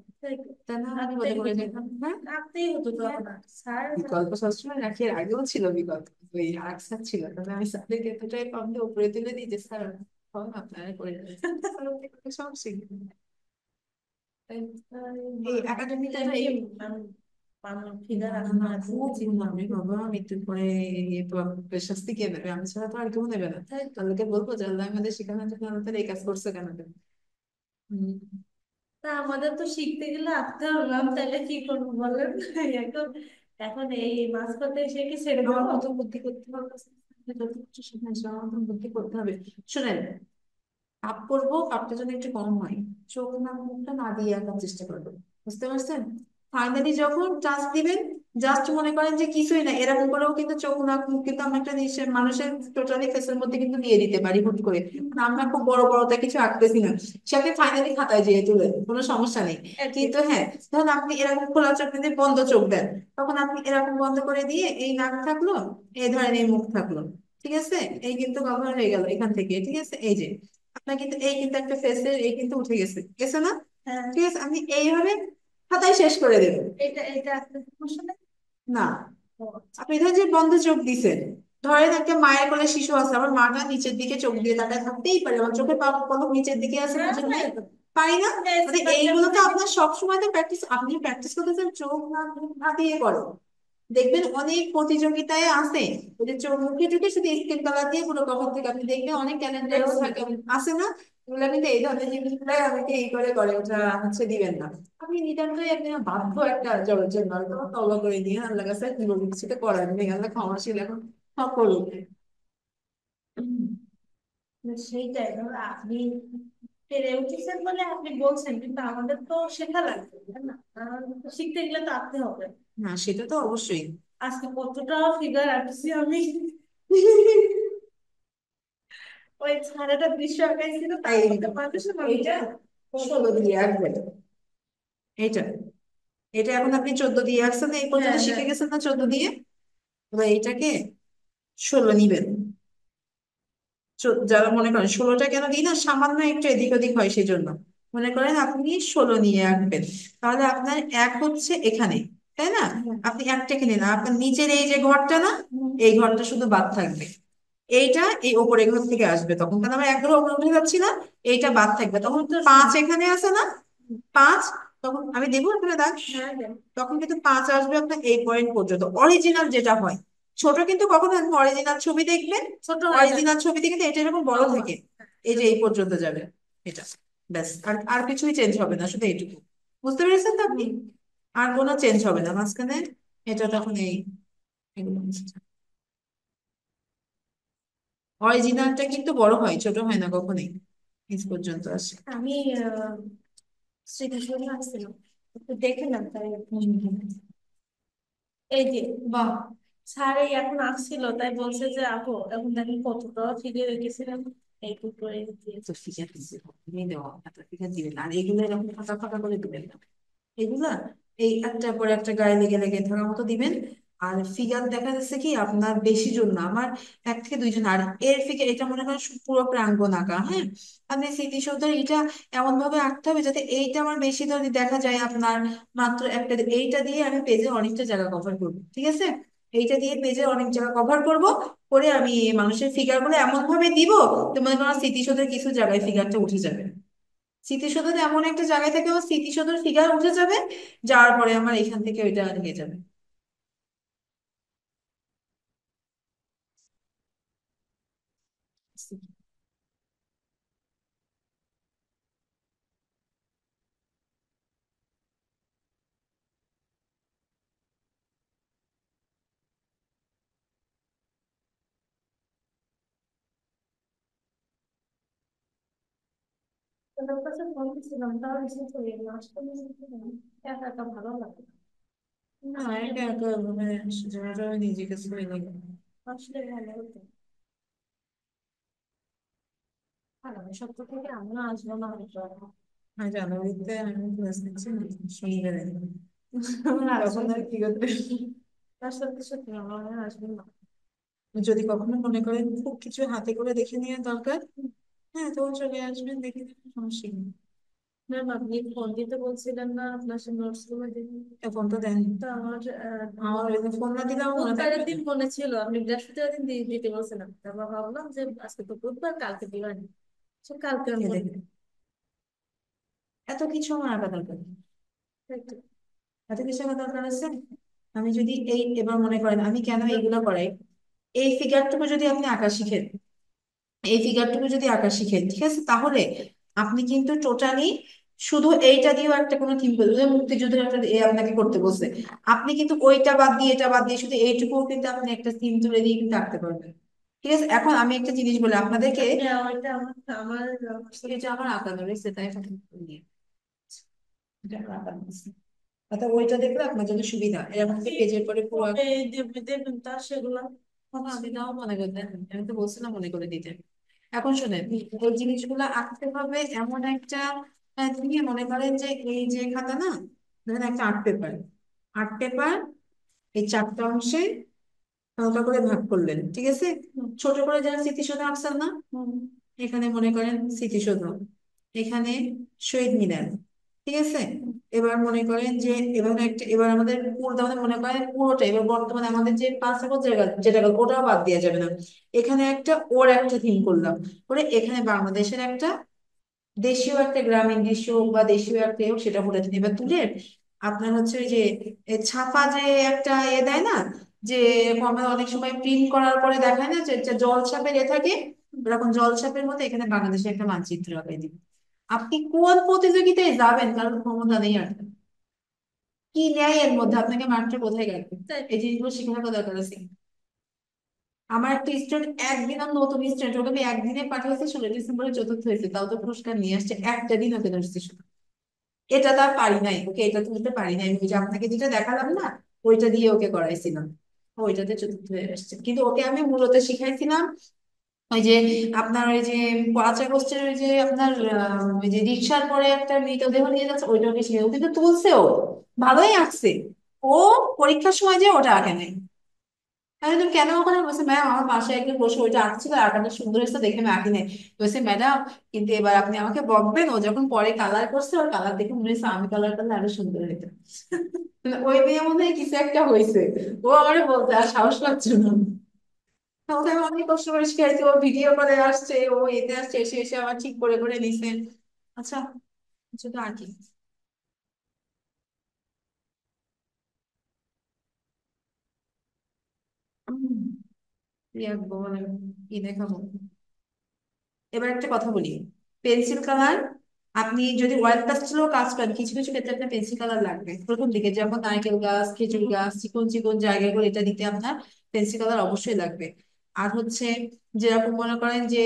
তাই না? আমি বলে করে যেতাম, হ্যাঁ রাখতেই হতো তো আপনার স্যার, বিকল্প সবসময় রাখি, এর আগেও ছিল বিকল্প, ওই আরেক স্যার ছিল, তবে আমি স্যারকে এতটাই কম দিয়ে উপরে তুলে দিই যে স্যার হবে আপনারা করে দেবেন। সব শিখে এই একাডেমিতে এই ফিগার না খুব আমি বাবা মৃত্যুর পরে শাস্তি কে নেবে, আমি ছাড়া তো আর কেউ নেবে না, তাদেরকে বলবো যে আল্লাহ আমাদের শেখানোর জন্য আল্লাহ তাআলা এই কাজ করছে কেন তুমি? তা আমাদের তো শিখতে গেলে আঁকতে হবে ম্যাম, তাহলে কি করবো বলেন? এখন এখন এই মাঝপথে এসে কি ছেড়ে দেবো? আমার মতো বুদ্ধি করতে হবে, যত কিছু শিখেছি আমার মতো বুদ্ধি করতে হবে। শুনেন, কাপ করবো, কাপটা যেন একটু কম হয়, চোখ নাক মুখটা না দিয়ে আঁকার চেষ্টা করবো, বুঝতে পারছেন? ফাইনালি যখন টাচ দিবেন, জাস্ট মনে করেন যে কিছুই না, এরকম করেও কিন্তু চোখ নাক মুখ কিন্তু আমরা একটা জিনিসের মানুষের টোটালি ফেসের মধ্যে কিন্তু দিয়ে দিতে পারি হুট করে, মানে আমরা খুব বড় বড়টা কিছু আঁকতেছি না, সেটা ফাইনালি খাতায় যেয়ে তুলে কোনো সমস্যা নেই। কিন্তু হ্যাঁ, ধরুন আপনি এরকম খোলা চোখ দিয়ে বন্ধ চোখ দেন, তখন আপনি এরকম বন্ধ করে দিয়ে এই নাক থাকলো, এই ধরেন এই মুখ থাকলো, ঠিক আছে, এই কিন্তু ব্যবহার হয়ে গেল এখান থেকে, ঠিক আছে, এই যে আপনার কিন্তু এই কিন্তু একটা ফেসের এই কিন্তু উঠে গেছে, গেছে না? ঠিক আছে, আপনি এইভাবে খাতায় শেষ করে দেবেন, এটা একটা সমস্যা নেই। না, আপনি ধরেন যে বন্ধ চোখ দিছেন, ধরেন একটা মায়ের কোলে শিশু আছে, আমার মাটা নিচের দিকে চোখ দিয়ে তাকায় থাকতেই পারে, আমার চোখের পলক নিচের দিকে আছে, বুঝেন নাই? পারি না, মানে এইগুলো তো আপনার সবসময় তো প্র্যাকটিস, আপনি প্র্যাকটিস করতেছেন চোখ না মুখ না দিয়ে করেন, দেখবেন অনেক প্রতিযোগিতায় আছে, ওই যে চোখ মুখে টুকে শুধু স্কিন কালার দিয়ে পুরো কখন থেকে আপনি দেখবেন অনেক ক্যালেন্ডারও থাকে, আছে না? এগুলো কিন্তু এই ধরনের জিনিসগুলাই অনেকে এই করে করে, ওটা হচ্ছে দিবেন না, আপনি নিতান্তই একদিন বাধ্য একটা জলের জন্য তোমার তওবা করে দিয়ে আল্লাহ কাছে কি বলবো, কিছুটা করার নেই, আল্লাহ ক্ষমাশীল, এখন সব করুন। সেইটাই, ধরো আপনি পেরে উঠেছেন বলে আপনি বলছেন, কিন্তু আমাদের তো শেখা লাগবে, তাই না? আমাদের তো শিখতে গেলে তো আঁকতে হবে। না, সেটা তো অবশ্যই। আজকে কতটা ফিগার আঁকছি আমি! ওই ছাড়াটা দৃশ্য আঁকাইছিল, তাই মানুষের এইটা 16 দিয়ে আঁকবে, এইটা এটা এখন আপনি 14 দিয়ে আসছেন, এই পর্যন্ত শিখে গেছেন না 14 দিয়ে? এবার এইটাকে 16 নিবেন। যারা মনে করেন 16টা কেন দিই না, সামান্য একটু এদিক ওদিক হয় সেজন্য। মনে করেন আপনি 16 নিয়ে আঁকবেন, তাহলে আপনার এক হচ্ছে এখানে, তাই না? আপনি একটাকে নিন, আর আপনার নিচের এই যে ঘরটা না, এই ঘরটা শুধু বাদ থাকবে। এইটা এই ওপরে ঘর থেকে আসবে তখন, কারণ আমরা একবারে ওপরে উঠে যাচ্ছি না, এইটা বাদ থাকবে তখন। 5 এখানে আছে না, 5, তখন আমি দেবো এখানে দাগ। তখন কিন্তু 5 আসবে আপনার এই পয়েন্ট পর্যন্ত, অরিজিনাল যেটা হয়। ছোট কিন্তু কখনো অরিজিনাল ছবি দেখবেন, অরিজিনাল ছবিতে কিন্তু এটা এরকম বড় থাকে, এই যে এই পর্যন্ত যাবে এটা। ব্যাস, আর আর কিছুই চেঞ্জ হবে না, শুধু এইটুকু। বুঝতে পেরেছেন তো আপনি? আর কোনো চেঞ্জ হবে না মাঝখানে, এটা তখন এই এগুলো অরিজিনালটা কিন্তু বড় হয়, ছোট হয় না কখনোই, নিচ পর্যন্ত আসে। আমি স্মৃতিশোধন আসছিলাম, একটু দেখে না তাই। এই যে বাহ, স্যার এই এখন আসছিল, তাই বলছে যে আপু এখন দেখেন কতটা ফিরে রেখেছিলাম, এইটুকু করে দিয়েছে। তো ফিগার দিয়ে দেওয়া, এত ফিগার দিবেন না। আর এগুলো এরকম ফাঁকা ফাঁকা করে দিবেন না, এগুলা এই একটার পর একটা গায়ে লেগে লেগে থাকার মতো দিবেন। আর ফিগার দেখা যাচ্ছে কি আপনার বেশি জন না, আমার 1 থেকে 2 জন। আর এর ফিগার এটা মনে করেন পুরো প্রাঙ্গণ আঁকা, হ্যাঁ? আপনি স্মৃতিসৌধের এটা এমন ভাবে আঁকতে হবে যাতে এইটা আমার বেশি ধরে দেখা যায় আপনার, মাত্র একটা এইটা দিয়ে আমি পেজে অনেকটা জায়গা কভার করবো, ঠিক আছে? এইটা দিয়ে পেজে অনেক জায়গা কভার করব, করে আমি মানুষের ফিগার গুলো এমন ভাবে দিব তো মনে করেন স্মৃতিসৌধের কিছু জায়গায় ফিগারটা উঠে যাবে। স্মৃতিসৌধের এমন একটা জায়গায় থেকে আমার স্মৃতিসৌধের ফিগার উঠে যাবে, যাওয়ার পরে আমার এখান থেকে ওইটা নিয়ে যাবে। তোদের কাছে ফোন দিয়েছিলাম, তাও রিসিভ করি না, আসলে একা একা ভালো লাগে না। না, এটা একা মানে যারা নিজেকে ছবি নেই। আসলে ভালো হতো। আর আমি সপ্তাহ থেকে আমিও আসবো না হয়তো। আর জানুয়ারিতে আমি ক্লাস নিচ্ছি না, শনিবারে। আমার তখন আসবে আর কি করতে? আসলে সত্যি আমার আসবে না। যদি কখনো মনে করেন খুব কিছু হাতে করে দেখে নেওয়ার দরকার, হ্যাঁ তখন চলে আসবেন, দেখে নেবেন, সমস্যা নেই। ম্যাম আপনি ফোন দিতে বলছিলেন না আপনার সে নোটস গুলো দিন। এখন তো দেন, তো আমার আমার ওই ফোন না দিলে আমার মনে বুধবারের থাকবে দিন না। মনে ছিল, আপনি বৃহস্পতিবার দিন দিতে বলছিলাম, তারপর ভাবলাম যে আজকে তো বুধবার, কালকে দিবেন, সে কালকে আমি এ দেখেন, এত কিছু আমার আঁকা দরকার নেই। করবো। এত কিছু আঁকা দরকার আছে? আমি যদি এই এবার মনে করেন আমি কেন এইগুলো করাই, এই ফিগারটুকু যদি আপনি আঁকা শিখেন, এই ফিগারটুকু যদি আঁকা শিখেন, ঠিক আছে, তাহলে আপনি কিন্তু টোটালি শুধু এইটা দিয়েও একটা কোনো থিম করবে, যেমন মুক্তিযুদ্ধের একটা এ আপনাকে করতে বলছে, আপনি কিন্তু ওইটা বাদ দিয়ে এটা বাদ দিয়ে শুধু এইটুকুও কিন্তু আপনি একটা থিম তুলে দিয়ে কিন্তু আঁকতে পারবেন। ঠিক আছে, এখন আমি একটা জিনিস বলি আপনাদেরকে, আপনি ওইটা আমার আমার এটা আমার আঁকানো রয়েছে তাই এখন নিয়ে, এটা আমার আঁকানো আছে। অর্থাৎ ওইটা দেখলে আপনার জন্য সুবিধা, এরকম পেজের পরে পুরো। কবে দেবেন তা সেগুলো। আমি নাও মনে করে দেন, আমি তো বলছিলাম মনে করে দিতে। এখন শুনেন, এই জিনিসগুলো আঁকতে হবে এমন একটা, তুমি মনে করেন যে এই যে খাতা না, ধরেন একটা আর্ট পেপার, আর্ট পেপার এই 4টা অংশে হালকা করে ভাগ করলেন, ঠিক আছে? ছোট করে যারা স্মৃতিসৌধ আঁকছেন না, এখানে মনে করেন স্মৃতিসৌধ, এখানে শহীদ মিনার, ঠিক আছে? এবার মনে করেন যে এবার একটা, এবার আমাদের পুরো আমাদের মনে করেন পুরোটা, এবার বর্তমানে আমাদের যে 5 একর জায়গা যেটা গেল ওটাও বাদ দেওয়া যাবে না, এখানে একটা ওর একটা থিম করলাম, করে এখানে বাংলাদেশের একটা দেশীয় একটা গ্রামীণ দৃশ্য হোক বা দেশীয় একটা হোক সেটা ফুটে তুলে, এবার তুলে আপনার হচ্ছে ওই যে ছাপা যে একটা দেয় না, যে এরকম আমরা অনেক সময় প্রিন্ট করার পরে দেখায় না যে যে জল ছাপের থাকে, এরকম জল ছাপের মতো এখানে বাংলাদেশের একটা মানচিত্র আঁকাই দিবেন। আপনি কোন প্রতিযোগিতায় যাবেন কারণ ক্ষমতা নেই, আর কি নেয় এর মধ্যে আপনাকে মাঠটা কোথায় গেল, এই জিনিসগুলো শেখানোর দরকার আছে। আমার একটা স্টুডেন্ট একদিন, আমি নতুন স্টুডেন্ট, ওকে আমি একদিনে পাঠিয়েছি 16 ডিসেম্বরে চতুর্থ হয়েছে, তাও তো পুরস্কার নিয়ে আসছে, একটা দিন ওকে ধরছি শুধু। এটা তার পারি নাই, ওকে এটা তুলতে পারি নাই, আমি ওই যে আপনাকে যেটা দেখালাম না, ওইটা দিয়ে ওকে করাইছিলাম, ও ওইটাতে চতুর্থ হয়ে আসছে, কিন্তু ওকে আমি মূলত শিখাইছিলাম ওই যে আপনার ওই যে 5 আগস্টের ওই যে আপনার ওই যে রিক্সার পরে একটা মৃতদেহ নিয়ে যাচ্ছে ওইটাকে সে ওদিকে তুলছেও, ভালোই আঁকছে। ও পরীক্ষার সময় যে ওটা আঁকে নাই। আমি তুমি কেন ওখানে বলছে ম্যাম আমার পাশে একজন বসে ওইটা আঁকছিল আঁকাটা সুন্দর হয়েছে দেখে আমি আঁকি নাই। বলছে ম্যাডাম কিন্তু এবার আপনি আমাকে বকবেন, ও যখন পরে কালার করছে ওর কালার দেখে মনে হচ্ছে আমি কালার করলে আরো সুন্দর হইতো। মানে ওই মেয়ে মনে হয় কিছু একটা হয়েছে। ও আমার বলতে আর সাহস পাচ্ছিল না। ওকে আমি অনেক কষ্ট করে শিখাইছি, ও ভিডিও করে আসছে, ও এতে আসছে, এসে এসে আবার ঠিক করে করে নিছে। আচ্ছা কিছু তো আর কি। উম, কি আঁকবো মানে কি দেখাবো। এবার একটা কথা বলি, পেন্সিল কালার আপনি যদি অয়েল পেস্টেলও কাজ করেন কিছু কিছু ক্ষেত্রে আপনার পেন্সিল কালার লাগবে প্রথম দিকে, যেমন নারকেল গাছ খেজুর গাছ চিকন চিকন জায়গাগুলো এটা দিতে আপনার পেন্সিল কালার অবশ্যই লাগবে। আর হচ্ছে যেরকম মনে করেন যে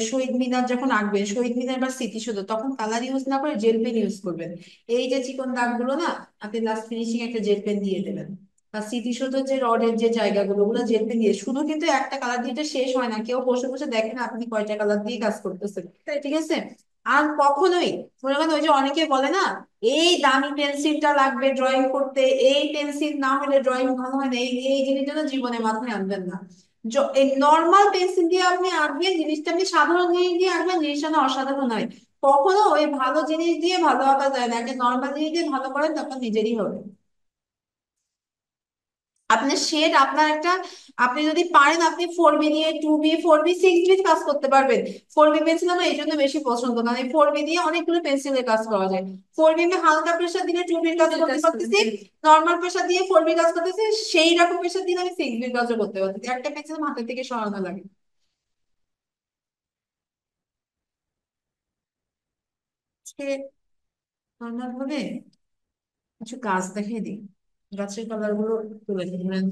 শহীদ মিনার যখন আঁকবেন, শহীদ মিনার বা স্মৃতিসৌধ, তখন কালার ইউজ না করে জেল পেন ইউজ করবেন। এই যে চিকন দাগগুলো না, আপনি লাস্ট ফিনিশিং একটা জেল পেন দিয়ে দেবেন। আর স্মৃতিসৌধ যে রডের যে জায়গাগুলো ওগুলো জেল পেন দিয়ে, শুধু কিন্তু একটা কালার দিয়ে এটা শেষ হয় না, কেউ বসে বসে দেখেন আপনি কয়টা কালার দিয়ে কাজ করতেছেন। তাই ঠিক আছে। আর কখনোই মনে করেন ওই যে অনেকে বলে না এই দামি পেন্সিলটা লাগবে ড্রয়িং করতে, এই পেন্সিল না হলে ড্রয়িং ভালো হয় না, এই এই জিনিসটা না জীবনে মাথায় আনবেন না। এই নর্মাল পেন্সিল দিয়ে আপনি আঁকবেন জিনিসটা, আপনি সাধারণ জিনিস দিয়ে আঁকবেন জিনিসটা না অসাধারণ হয়। কখনো ওই ভালো জিনিস দিয়ে ভালো আঁকা যায় না, একটা নর্মাল জিনিস দিয়ে ভালো করেন তখন নিজেরই হবে। আপনার শেড আপনার একটা, আপনি যদি পারেন আপনি 4B দিয়ে 2B 4B 6B কাজ করতে পারবেন। 4B পেন্সিল আমার এই জন্য বেশি পছন্দ, কারণ এই 4B দিয়ে অনেকগুলো পেন্সিলের কাজ করা যায়। 4B তে হালকা প্রেসার দিলে 2B কাজ করতে পারতেছি, নর্মাল প্রেসার দিয়ে 4B কাজ করতেছি, সেই রকম প্রেসার দিলে আমি 6B কাজও করতে পারতেছি, একটা পেন্সিল হাতের থেকে সরানো লাগে। নর্মাল ভাবে কিছু গাছ দেখিয়ে দিই, গাছের কালার গুলো তুলে ধরেন।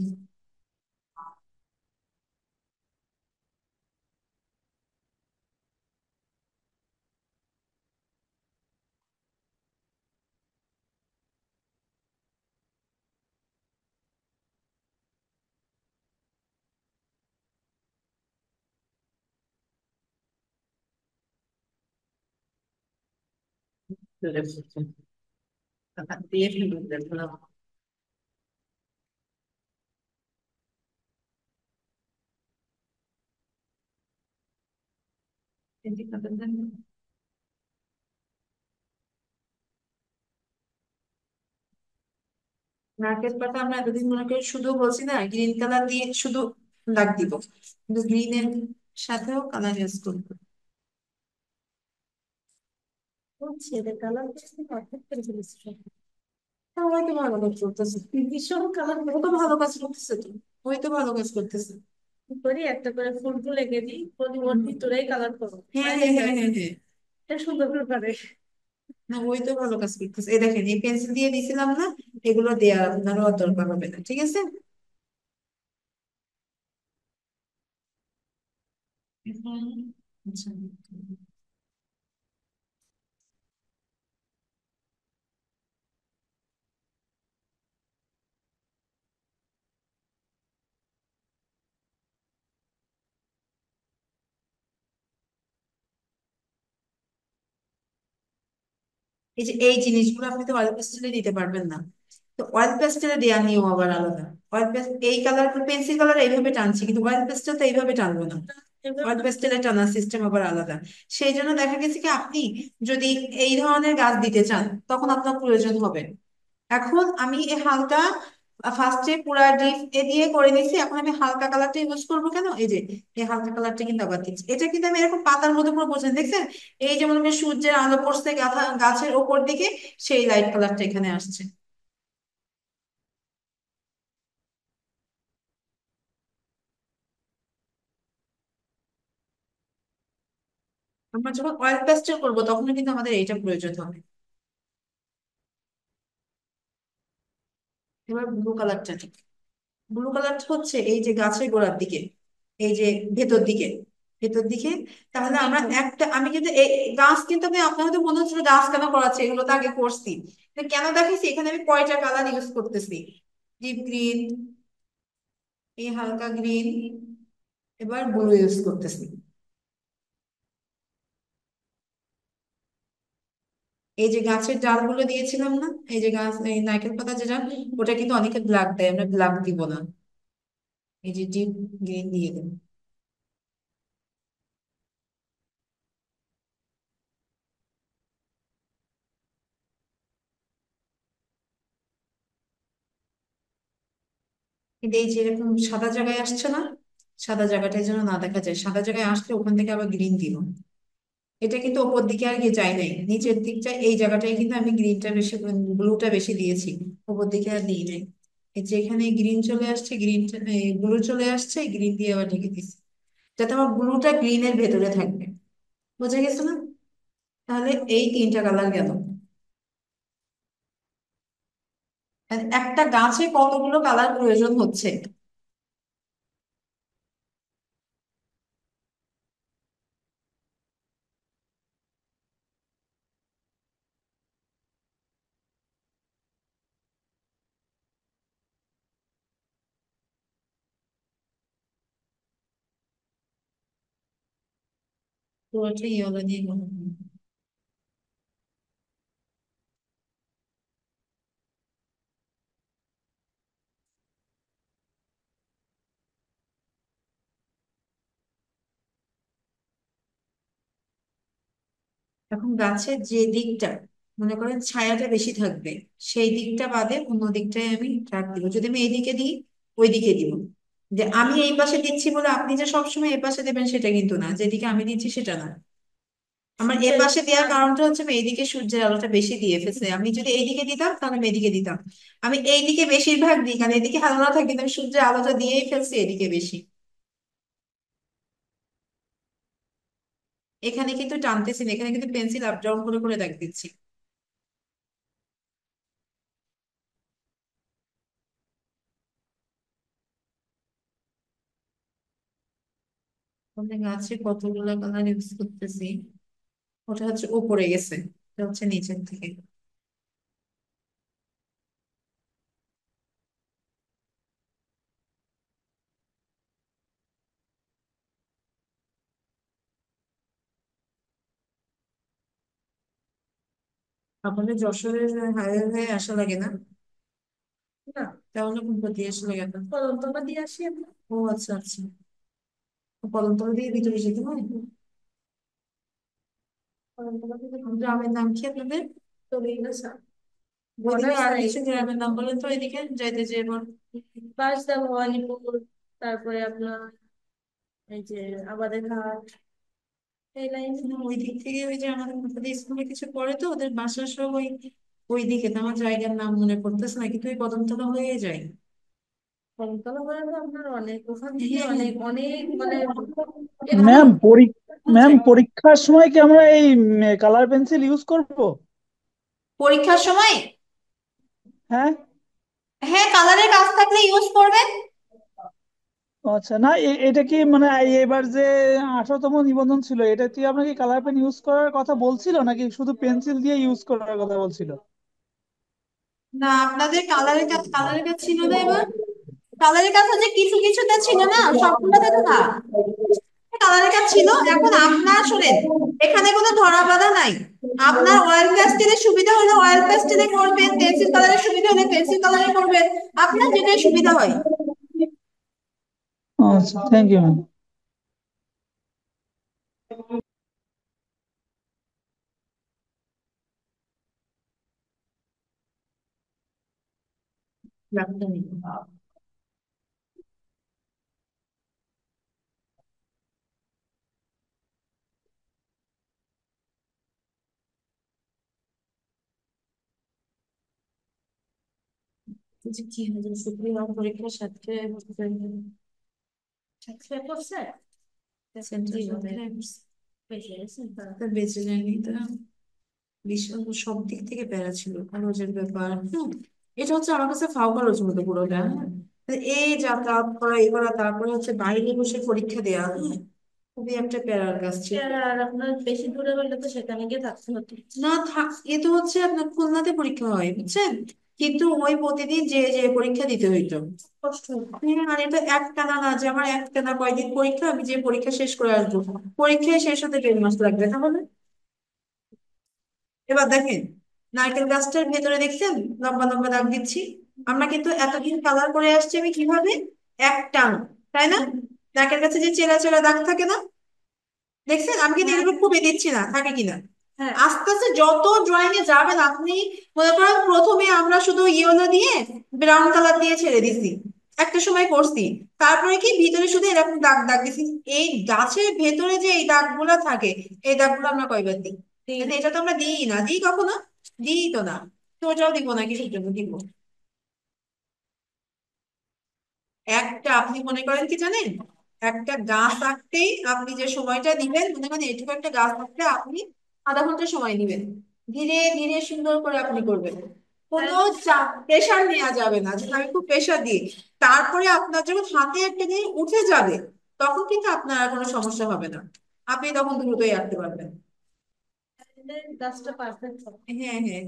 দিয়ে ফেলুন। নারকেল পাতা আমরা এতদিন মনে করি শুধু বলছি না গ্রিন কালার দিয়ে শুধু দাগ দিব, কিন্তু গ্রিনের সাথেও কালার ইউজ করবো। ছেলে কালার পারফেক্ট করে ফেলেছি সব। ওই তো ভালো কাজ করতেছে, ভীষণ কালার ও তো ভালো কাজ করতেছে তো, ওই তো ভালো কাজ করতেছে। করি, একটা করে ফুল ফুল এঁকে দিই, বলি ওর ভিতরেই কালার করো, হ্যাঁ হয়ে হ্যাঁ হ্যাঁ যায়। হ্যাঁ হ্যাঁ। এটা সুন্দর করে পারে। না ওই তো ভালো কাজ করতেছে, এই দেখেন এই পেন্সিল দিয়ে দিছিলাম না, এগুলো দেওয়ার আপনারও আর দরকার হবে না, ঠিক আছে। আচ্ছা এই যে এই জিনিসগুলো আপনি তো অয়েল পেস্টেলে দিতে পারবেন না, তো অয়েল পেস্টেলে দেওয়ার নিয়ম আবার আলাদা। অয়েল পেস্ট এই কালার পেন্সিল কালার এইভাবে টানছি, কিন্তু অয়েল পেস্টেল তো এইভাবে টানবো না, অয়েল পেস্টেলের টানার সিস্টেম আবার আলাদা। সেই জন্য দেখা গেছে কি আপনি যদি এই ধরনের গাছ দিতে চান তখন আপনার প্রয়োজন হবে। এখন আমি এই হালকা ফার্স্টে পুরা ডিপ এ দিয়ে করে নিছি, এখন আমি হালকা কালারটা ইউজ করবো কেন, এই যে এই হালকা কালারটা কিন্তু আবার দিচ্ছি, এটা কিন্তু আমি এরকম পাতার মধ্যে পুরো বসে দেখছেন, এই যেমন আমি সূর্যের আলো পড়ছে গাছের ওপর দিকে, সেই লাইট কালারটা এখানে আসছে। আমরা যখন অয়েল পেস্টেল করবো তখন কিন্তু আমাদের এইটা প্রয়োজন হবে। এবার ব্লু কালারটা ঠিক, ব্লু কালারটা হচ্ছে এই যে গাছের গোড়ার দিকে, এই যে ভেতর দিকে, ভেতর দিকে। তাহলে আমরা একটা আমি কিন্তু এই গাছ কিন্তু আমি আপনার হয়তো মনে হচ্ছিল গাছ কেন করাচ্ছে, এগুলো তো আগে করছি, কিন্তু কেন দেখাইছি এখানে আমি কয়টা কালার ইউজ করতেছি, ডিপ গ্রিন, এই হালকা গ্রিন, এবার ব্লু ইউজ করতেছি। এই যে গাছের ডালগুলো দিয়েছিলাম না, এই যে গাছ, এই নারকেল পাতা যেটা, ওটা কিন্তু অনেকে ব্ল্যাক দেয়, আমরা ব্ল্যাক দিব না। এই যে ডিপ গ্রিন দিয়ে দেবো। কিন্তু এই যে এরকম সাদা জায়গায় আসছে না, সাদা জায়গাটাই যেন না দেখা যায়, সাদা জায়গায় আসলে ওখান থেকে আবার গ্রিন দিব। এটা কিন্তু ওপর দিকে আর গিয়ে যায় নাই, নিচের দিকটা এই জায়গাটায় কিন্তু আমি গ্রিনটা বেশি, ব্লুটা বেশি দিয়েছি, ওপর দিকে আর দিই নাই। এই যে এখানে গ্রিন চলে আসছে, গ্রিনটা ব্লু চলে আসছে, গ্রিন দিয়ে আবার ঢেকে দিচ্ছি, যাতে আমার ব্লুটা গ্রিনের ভেতরে থাকবে। বোঝা গেছে না? তাহলে এই তিনটা কালার গেল। আর একটা গাছে কতগুলো কালার প্রয়োজন হচ্ছে? পুরোটা ইয়েলো দিয়ে করবো। এখন গাছের যে দিকটা মনে করেন ছায়াটা বেশি থাকবে, সেই দিকটা বাদে অন্য দিকটায় আমি ট্রাক দিব। যদি আমি এইদিকে দিই, ওই দিকে দিব। যে আমি এই পাশে দিচ্ছি বলে আপনি যে সবসময় এই পাশে দেবেন সেটা কিন্তু না, যেদিকে আমি দিচ্ছি সেটা না। আমার এ পাশে দেওয়ার কারণটা হচ্ছে আমি এইদিকে সূর্যের আলোটা বেশি দিয়ে ফেলছি, আমি যদি এইদিকে দিতাম তাহলে আমি এদিকে দিতাম। আমি এইদিকে বেশিরভাগ দিই, কারণ এদিকে আলো না থাকে, কিন্তু আমি সূর্যের আলোটা দিয়েই ফেলছি এদিকে বেশি। এখানে কিন্তু টানতেছি না, এখানে কিন্তু পেন্সিল আপ ডাউন করে করে দাগ দিচ্ছি। আমাদের গাছে কতগুলো কালার ইউজ করতেছি, ওটা হচ্ছে উপরে গেছে, এটা হচ্ছে নিচের থেকে। আপনাদের যশোরের হাইওয়ে হয়ে আসা লাগে না? না, তাহলে কোন দিয়ে আসলে গেল? কদমতলা দিয়ে আসি আমরা। ও আচ্ছা আচ্ছা, কদমতলা দিয়ে ভিতরে যেতে হয়? কদমতলা থেকে গ্রামের নাম কি আপনাদের? তলিগাছা। ওইদিকে আর কিছু গ্রামের নাম বলেন তো, এদিকে যাইতে যে এবার। বাঁশদা, ভবানীপুর, তারপরে আপনার এই যে আমাদের ঘাট, এই লাইন। ওই দিক থেকে ওই যে আমাদের মুখদের স্কুলে কিছু পড়ে তো, ওদের বাসা সব ওই ওই দিকে। তো আমার জায়গার নাম মনে পড়তেছে না, কিন্তু ওই কদমতলা হয়ে যায়। কদমতলা হয়ে তো আপনার অনেক ওখান থেকে অনেক অনেক মানে আমার ম্যাম কোন ম্যাম জায়গা? পরীক্ষার সময় কি আমরা এই কালার পেন্সিল ইউজ করব? পরীক্ষার সময়? হ্যাঁ। হ্যাঁ, কালারের কাজ থাকলে ইউজ করবেন। আচ্ছা, না এটা কি মানে এবার যে 18তম নিবন্ধন ছিল, এটা কি আপনাকে কালার পেন ইউজ করার কথা বলছিল নাকি শুধু পেন্সিল দিয়ে ইউজ করার কথা বলছিল? না, আপনাদের কালারের কাজ ছিল না এবার। কালারের কাজ হচ্ছে কিছু কিছুতে ছিল না, সবগুলোতে তো না। কালারের কাজ ছিল। এখন আপনার শোনেন, এখানে কোনো ধরা বাধা নাই। আপনার অয়েল প্যাস্টেলের সুবিধা হলে অয়েল প্যাস্টেলে করবেন, পেন্সিল কালারের সুবিধা হলে পেন্সিল কালারে করবেন, আপনার যেটাই সুবিধা হয়। আচ্ছা, থ্যাংক ইউ ম্যাম। ব্যাপারটা নেই। যে কি হয়েছে, শুক্রবার পরীক্ষার সাথে সাথে করছে সেন্টার বেঁচে গেছে, তারপর বেঁচে যায়নি তা। বিশাল সব দিক থেকে প্যারা ছিল, খরচের ব্যাপার। এটা হচ্ছে আমার কাছে ফাও খরচ মতো পুরোটা, হ্যাঁ। এই যাতায়াত করা, এই করা, তারপরে হচ্ছে বাইরে বসে পরীক্ষা দেওয়া, হ্যাঁ। খুবই একটা প্যারার কাজ ছিল। আর আপনার বেশি দূরে হলে তো সেখানে গিয়ে থাকতে হতো। না এ তো হচ্ছে আপনার খুলনাতে পরীক্ষা হয় বুঝছেন, কিন্তু ওই প্রতিদিন যে যে পরীক্ষা দিতে হইতো, কষ্ট হতো। হ্যাঁ, আর এটা একটানা না যে আমার একটানা কয়দিন পরীক্ষা, আমি যে পরীক্ষা শেষ করে আসবো, পরীক্ষায় শেষ হতে 1.5 মাস লাগবে তাহলে। এবার দেখেন, নারকেল গাছটার ভেতরে দেখছেন লম্বা লম্বা দাগ দিচ্ছি। আমরা কিন্তু এতদিন কালার করে আসছি আমি কিভাবে, এক টান, তাই না? নারকেল গাছে যে চেরা চেরা দাগ থাকে না, দেখছেন? আমি কিন্তু এগুলো খুবই দিচ্ছি না, থাকে কিনা। হ্যাঁ, আস্তে আস্তে যত ড্রয়িং এ যাবেন আপনি, মনে করেন প্রথমে আমরা শুধু ইয়েলো দিয়ে ব্রাউন কালার দিয়ে ছেড়ে দিছি, একটা সময় করছি, তারপরে কি ভিতরে শুধু এরকম দাগ দাগ দিছি। এই গাছের ভেতরে যে এই দাগগুলো থাকে, এই দাগগুলো আমরা কয়বার দিই? কিন্তু এটা তো আমরা দিই না, দিই কখনো? দিই তো না। তো ওটাও দিব না, কিসের জন্য দিব? একটা আপনি মনে করেন কি জানেন, একটা গাছ আঁকতেই আপনি যে সময়টা দিবেন, মনে করেন এটুকু একটা গাছ আঁকতে আপনি আধা ঘন্টা সময় দিবেন। ধীরে ধীরে সুন্দর করে আপনি করবেন, কোনো চাপ প্রেশার নেওয়া যাবে না যে আমি খুব প্রেশার দিই। তারপরে আপনার যখন হাতে একটা জিনিস উঠে যাবে, তখন কিন্তু আপনার আর কোনো সমস্যা হবে না, আপনি তখন দ্রুতই আঁকতে পারবেন। গাছটা পারফেক্ট হবে। হ্যাঁ হ্যাঁ।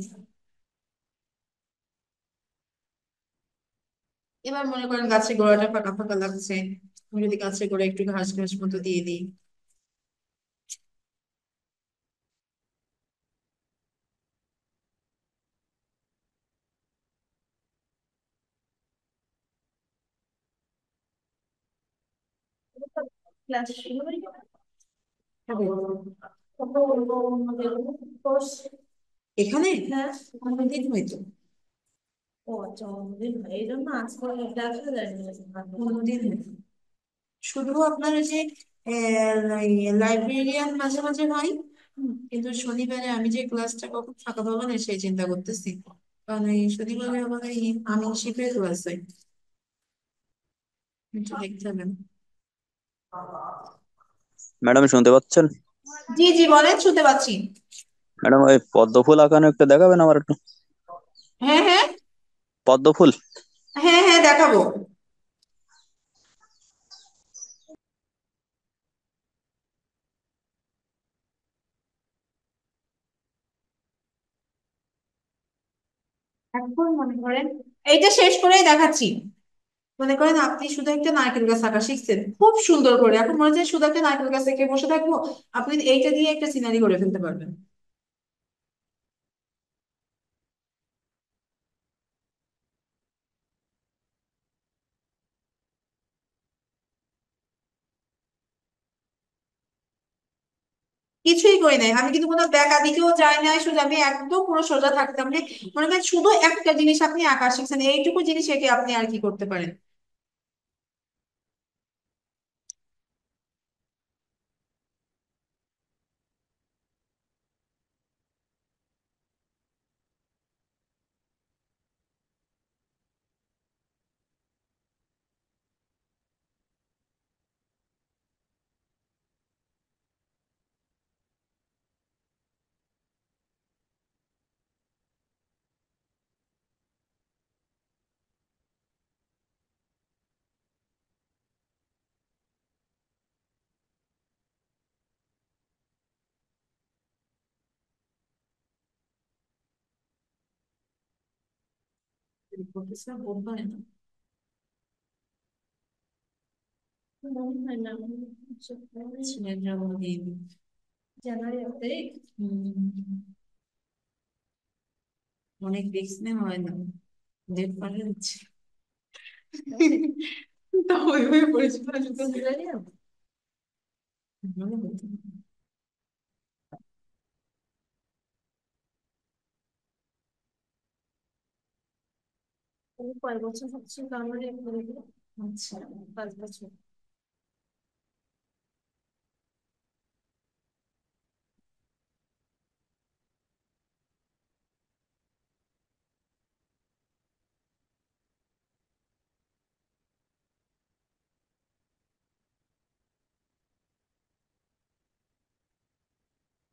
এবার মনে করেন গাছের গোড়াটা ফাঁকা ফাঁকা লাগছে, আমি যদি গাছের গোড়া একটু ঘাস ঘাস মতো দিয়ে দিই। ক্লাস শুরু হয়ে গেল। এখানে হ্যাঁ। অন্যদিন হয়তো, ও আচ্ছা, অন্যদিন হয় এই জন্য আজকে দেখা যায়নি। অন্যদিন হয়তো। শুধু আপনার ওই যে লাইব্রেরিয়ান মাঝে মাঝে হয়, কিন্তু শনিবারে আমি যে ক্লাসটা কখন ফাঁকা পাবো না সেই চিন্তা করতেছি, কারণ এই শনিবারে আবার এই আমি শিফের ক্লাস হয়, একটু দেখতে হবে। ম্যাডাম শুনতে পাচ্ছেন? জি জি বলেন, শুনতে পাচ্ছি। ম্যাডাম ওই পদ্ম ফুল আঁকানো একটু দেখাবেন আমার একটু? হ্যাঁ হ্যাঁ। পদ্ম ফুল। হ্যাঁ হ্যাঁ দেখাবো। এখন মনে করেন এইটা শেষ করেই দেখাচ্ছি। মনে করেন আপনি শুধু একটা নারকেল গাছ আঁকা শিখছেন খুব সুন্দর করে, এখন মনে হচ্ছে শুধু একটা নারকেল গাছ এঁকে বসে থাকবো, আপনি এইটা দিয়ে একটা সিনারি করে ফেলতে পারবেন। কিছুই করি নাই, আমি কিন্তু কোনো ব্যাকা দিকেও যাই নাই, শুধু আমি একদম পুরো সোজা থাকতাম যে, মনে করেন শুধু একটা জিনিস আপনি আঁকা শিখছেন, এইটুকু জিনিস এঁকে আপনি আর কি করতে পারেন। প্রফেসর বলবেন না। মনে হয় না ছিলেন জন্মদিন। জানুয়ারিতে। অনেক রিস্ক নেওয়া হয় না, ডেট পাঠিয়ে দিচ্ছি। তা ওইভাবে পরিচিত কয় বছর হচ্ছে জানুয়ারি? আচ্ছা। 5 বছর।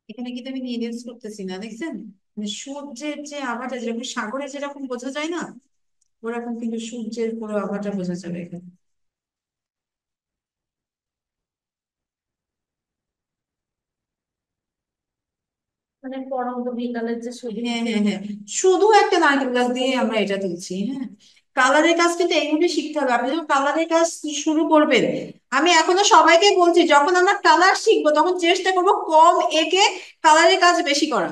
এখানে কিন্তু আমি নিউজ করতেছি না, দেখছেন? মানে সূর্যের যে আভাটা যেরকম সাগরে যেরকম বোঝা যায় না, ওরকম কিন্তু সূর্যের পুরো আভাটা বোঝা যাবে এখানে। মানে পরন্ত বিকালের যে ছবি। হ্যাঁ হ্যাঁ হ্যাঁ, শুধু একটা নারকেল গাছ দিয়ে আমরা এটা তুলছি। হ্যাঁ, কালারের কাজ কিন্তু এইভাবে শিখতে হবে। আপনি যখন কালারের কাজ শুরু করবেন, আমি এখনো সবাইকে বলছি যখন আমরা কালার শিখবো তখন চেষ্টা করবো কম এঁকে কালারের কাজ বেশি করা।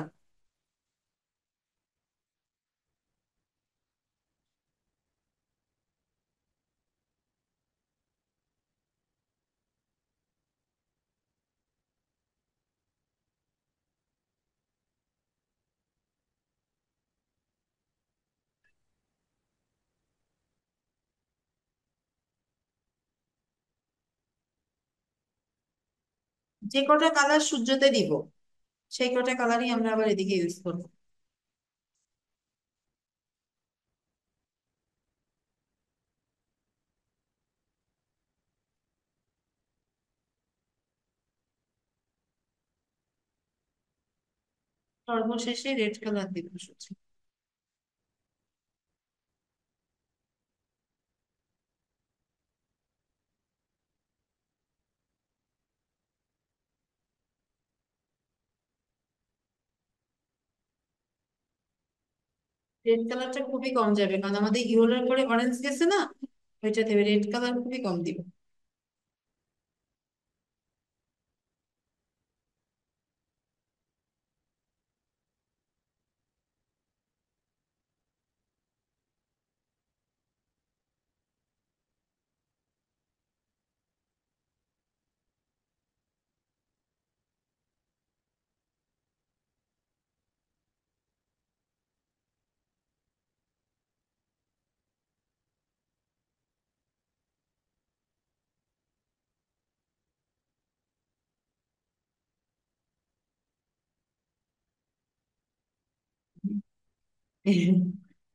যে কটা কালার সূর্যতে দিব সেই কটা কালারই আমরা আবার এদিকে ইউজ করবো। সর্বশেষে রেড কালার দিব সূর্য। রেড কালারটা খুবই কম যাবে কারণ আমাদের ইয়েলোর পরে অরেঞ্জ গেছে না, ওইটা দেবে। রেড কালার খুবই কম দিব।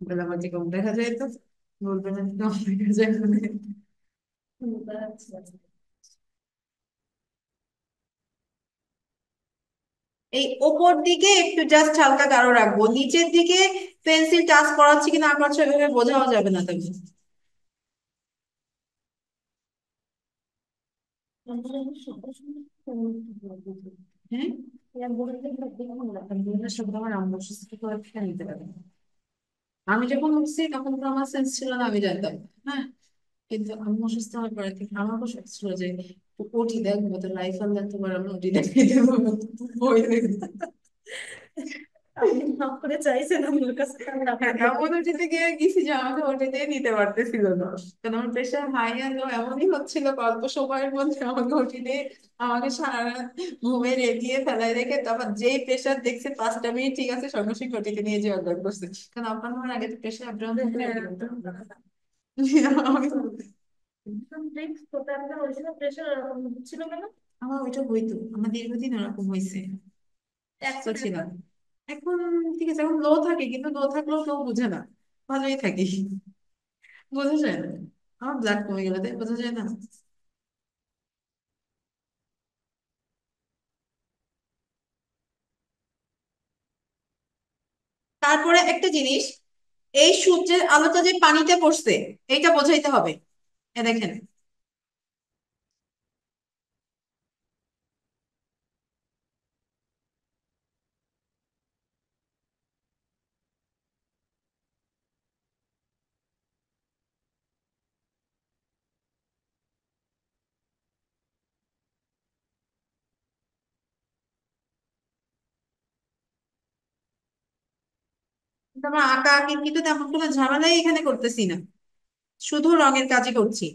গোলাপাতি কম দেখা যায় তো, বলবে না কম দেখা যায় মানে। আচ্ছা। এই ওপর দিকে একটু জাস্ট হালকা গাঢ় রাখবো, নিচের দিকে পেন্সিল টাচ করাচ্ছি কি না করাচ্ছি ওইভাবে বোঝাও যাবে না তবে। হ্যাঁ, শব্দ আমার আম্মু অসুস্থ করে খেয়ে নিতে পারে। আমি যখন উঠছি তখন তো আমার সেন্স ছিল না, আমি জানতাম না। হ্যাঁ, কিন্তু আম্মু অসুস্থ হওয়ার পরে থেকে আমার শখ ছিল যে ওটি দেখবো, তো লাইফ আল্লাহ তোমার আমি ওটি দেখে দেবো, বই দেখবো। আপনি নক করে চাইছেন আমার কাছে এমন ওটিতে গিয়ে গেছি যে আমাকে ওটিতে নিতে পারতেছিল না, কারণ আমার প্রেশার হাই আর লো এমনই হচ্ছিল অল্প সময়ের মধ্যে আমাকে ওটিতে, আমাকে সারা রাত ঘুমে রেখে ফেলায় রেখে তারপর যেই প্রেশার দেখছে 5টা মিনিট ঠিক আছে সঙ্গে সঙ্গে ওটিতে নিয়ে যে অর্ডার করছে, কারণ আপনার আমার আগে তো প্রেশার আপ ডাউন প্রেশার ছিল কেন? আমার ওইটা হইতো, আমার দীর্ঘদিন এরকম হয়েছে, তো এখন ছিলাম। এখন ঠিক আছে, এখন লো থাকে কিন্তু লো থাকলেও কেউ বুঝে না, ভালোই থাকি, বোঝা যায় না। আমার ব্লাড কমে গেলে তাই বোঝা যায় না। তারপরে একটা জিনিস, এই সূর্যের আলোটা যে পানিতে পড়ছে এইটা বোঝাইতে হবে। এ দেখেন, আমরা আঁকা আঁকি কিন্তু তেমন কোনো ঝামেলাই এখানে করতেছি না, শুধু রঙের কাজই করছি।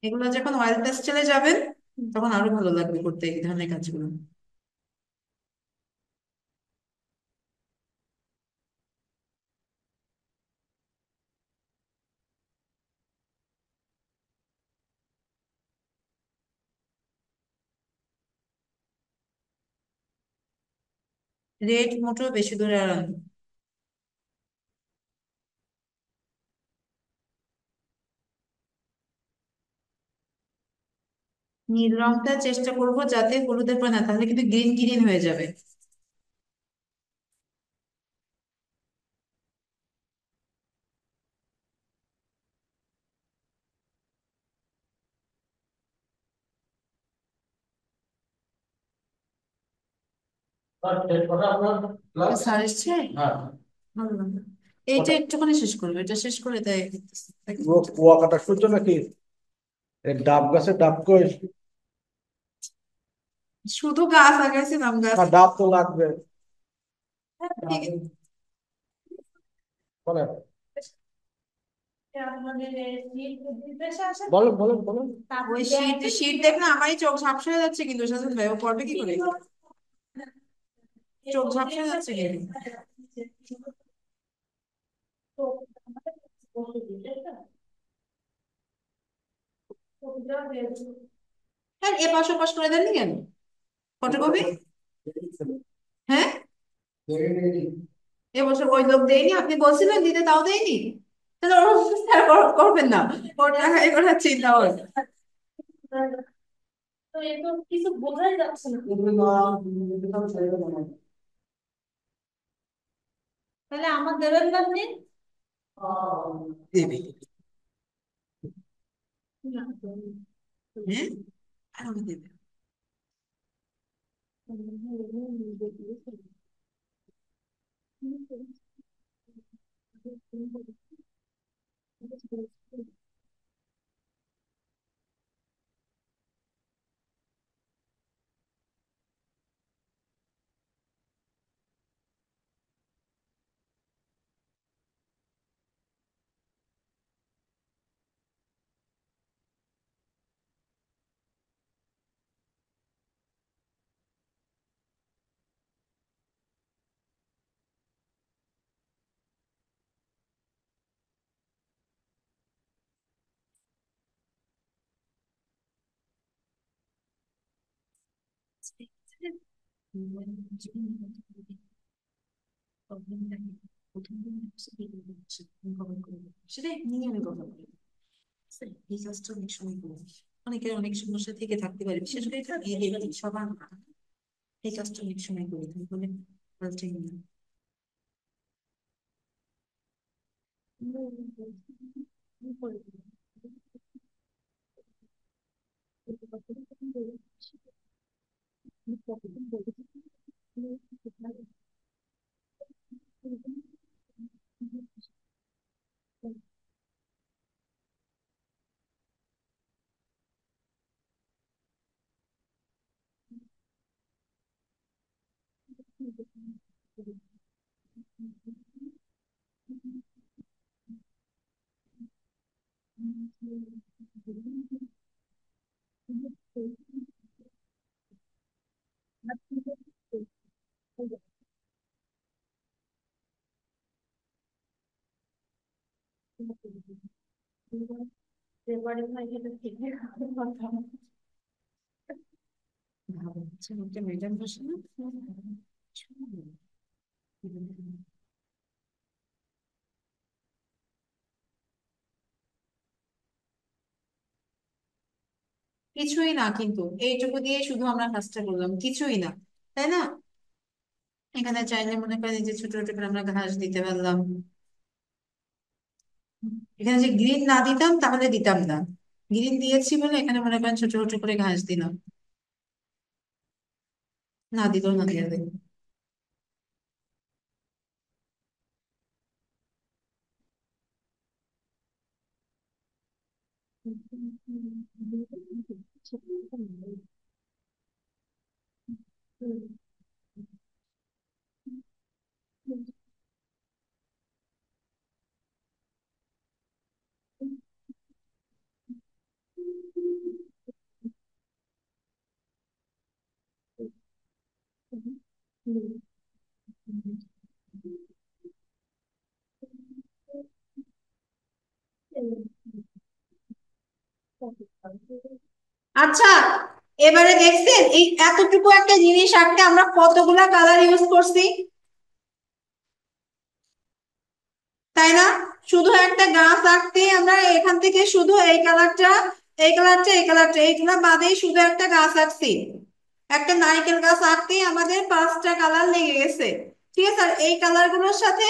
এগুলো যখন অয়েল পেস্টেলে যাবেন তখন আরো ভালো লাগবে করতে এই ধরনের কাজগুলো। রেড মোটেও বেশি দূরে আর আনবো না। নীল রংটা চেষ্টা করব যাতে হলুদের পরে না, তাহলে কিন্তু গ্রিন গ্রিন হয়ে যাবে। আপনার ক্লাস? স্যার এসছে? হ্যাঁ, ভালো লাগলো। এইটা একটুখানি শেষ করবো, এটা শেষ করে তাই দেখতেছি। কুয়াকাটা সূর্য নাকি এই ডাব গাছে ডাব কই? শুধু গাছ লাগাইছিলাম, গাছ। না, ডাব তো লাগবে। ঠিক আছে। বলে আমাদের শীত বিদেশে আসে বলো বলো বলো। ওই শীত শীত দেখলে আমারই চোখ ঝাপসা হয়ে যাচ্ছে, কিন্তু সাথে ভাই ও পড়বে কি করে? চোখ ঝাপসা হয়ে যাচ্ছে কিন্তু। হ্যাঁ, এ পাশ ও পাশ করে দেননি কেন ফটোকপি? হ্যাঁ, এবছর ওই লোক দেয়নি, আপনি বলছিলেন দিতে, তাও দেয়নি। তাহলে ওরকম স্যার করবেন না, ওর টাকা এ করার চিন্তা ওর। তো এগুলো কিছু বোঝাই যাচ্ছে না। তাহলে আমার দেবেন না আপনি? দেবে। হ্যাঁ, আরো দেবে। সেটা নিয়ে আমি কথা বলি। এই কাজটা অনেক সময় করি, অনেকের অনেক সমস্যা থেকে থাকতে পারে, বিশেষ করে এটা মেয়েদের সবার না। এই কাজটা অনেক সময় করি, তুমি বলে পাল্টাই না। এবারে ভাই এটা ঠিক কথা। ভালো হচ্ছে একটা ম্যাডাম বসে না। কিছুই না, কিন্তু এইটুকু দিয়ে শুধু আমরা কাজটা করলাম, কিছুই না, তাই না? এখানে চাইলে মনে করেন এই যে ছোট ছোট করে আমরা ঘাস দিতে পারলাম। এখানে যে গ্রিন না দিতাম তাহলে দিতাম না, গ্রিন দিয়েছি বলে এখানে মনে করেন ছোট ছোট করে ঘাস দিলাম, না দিলেও না দিয়ে দেয়। আচ্ছা, এবারে দেখছেন এই এতটুকু একটা জিনিস আঁকতে আমরা কতগুলা কালার ইউজ করছি, তাই না? শুধু একটা গাছ আঁকতে আমরা এখান থেকে শুধু এই কালারটা, এই কালারটা, এই কালারটা, এইগুলা বাদেই শুধু একটা গাছ আঁকছি। একটা নারকেল গাছ আঁকতেই আমাদের 5টা কালার লেগে গেছে, ঠিক আছে? আর এই কালার গুলোর সাথে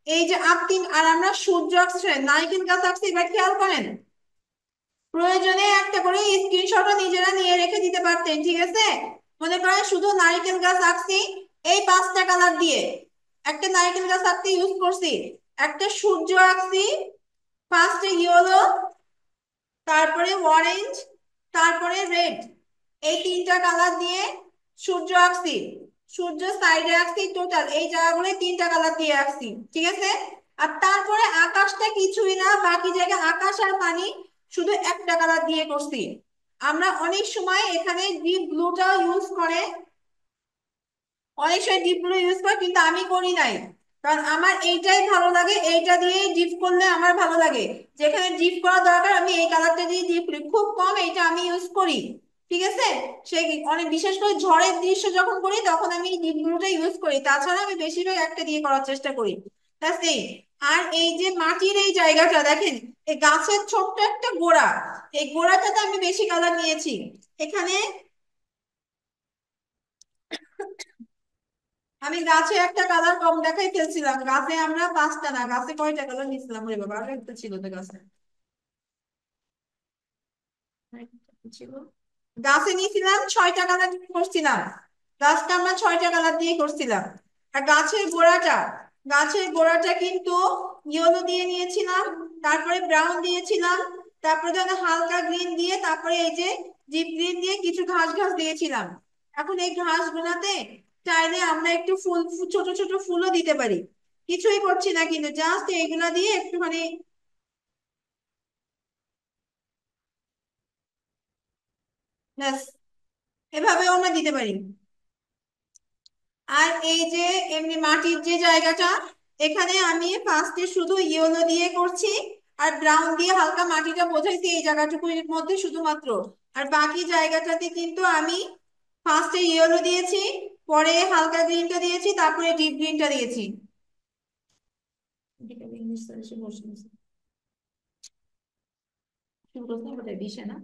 এই যে আঁকতি, আর আমরা সূর্য আঁকছি, নারকেল গাছ আঁকছি, এবার খেয়াল করেন, প্রয়োজনে একটা করে স্ক্রিনশটও নিজেরা নিয়ে রেখে দিতে পারতেন, ঠিক আছে? মনে করেন শুধু নারকেল গাছ আঁকছি এই 5টা কালার দিয়ে, একটা নারকেল গাছ আঁকতে ইউজ করছি, একটা সূর্য আঁকছি, ফার্স্টে ইয়েলো, তারপরে অরেঞ্জ, তারপরে রেড, এই 3টা কালার দিয়ে সূর্য আঁকছি, সূর্য সাইডে আঁকছি, টোটাল এই জায়গাগুলো 3টা কালার দিয়ে আঁকছি, ঠিক আছে? আর তারপরে আকাশটা কিছুই না, বাকি জায়গায় আকাশ আর পানি, শুধু একটা কালার দিয়ে করছি। আমরা অনেক সময় এখানে ডিপ ব্লুটা ইউজ করে, অনেক সময় ডিপ ব্লু ইউজ করে, কিন্তু আমি করি নাই, কারণ আমার এইটাই ভালো লাগে, এইটা দিয়েই ডিপ করলে আমার ভালো লাগে। যেখানে ডিপ করা দরকার আমি এই কালারটা দিয়ে ডিপ করি, খুব কম এইটা আমি ইউজ করি। ঠিক আছে, সেই অনেক বিশেষ করে ঝড়ের দৃশ্য যখন করি তখন আমি ডিপ ব্লুটা ইউজ করি, তাছাড়া আমি বেশিরভাগ একটা দিয়ে করার চেষ্টা করি। ব্যাস এই। আর এই যে মাটির এই জায়গাটা দেখেন, এই গাছের ছোট্ট একটা গোড়া, এই গোড়াটাতে আমি বেশি কালার নিয়েছি। এখানে আমি গাছে একটা কালার কম দেখাই ফেলছিলাম, গাছে আমরা 5টা না, গাছে কয়টা কালার নিছিলাম রে বাবা, আরো একটা ছিল তো গাছে, আরেকটা ছিল, গাছে নিয়েছিলাম 6টা কালার দিয়ে করছিলাম, গাছটা আমরা 6টা কালার দিয়ে করছিলাম। আর গাছের গোড়াটা কিন্তু ইয়েলো দিয়ে নিয়েছিলাম, তারপরে ব্রাউন দিয়েছিলাম, তারপরে ধরেন হালকা গ্রিন দিয়ে, তারপরে এই যে ডিপ গ্রিন দিয়ে কিছু ঘাস ঘাস দিয়েছিলাম। এখন এই ঘাস গুলাতে চাইলে আমরা একটু ফুল, ছোট ছোট ফুলও দিতে পারি। কিছুই করছি না, কিন্তু জাস্ট এইগুলা দিয়ে একটুখানি, ব্যাস, এভাবেও আমরা দিতে পারি। আর এই যে এমনি মাটির যে জায়গাটা, এখানে আমি ফার্স্টে শুধু ইয়েলো দিয়ে করছি, আর ব্রাউন দিয়ে হালকা মাটিটা বোঝাইছি এই জায়গাটুকুর মধ্যে শুধুমাত্র। আর বাকি জায়গাটাতে কিন্তু আমি ফার্স্টে ইয়েলো দিয়েছি, পরে হালকা গ্রিনটা দিয়েছি, তারপরে ডিপ গ্রিনটা দিয়েছি। বিশে না,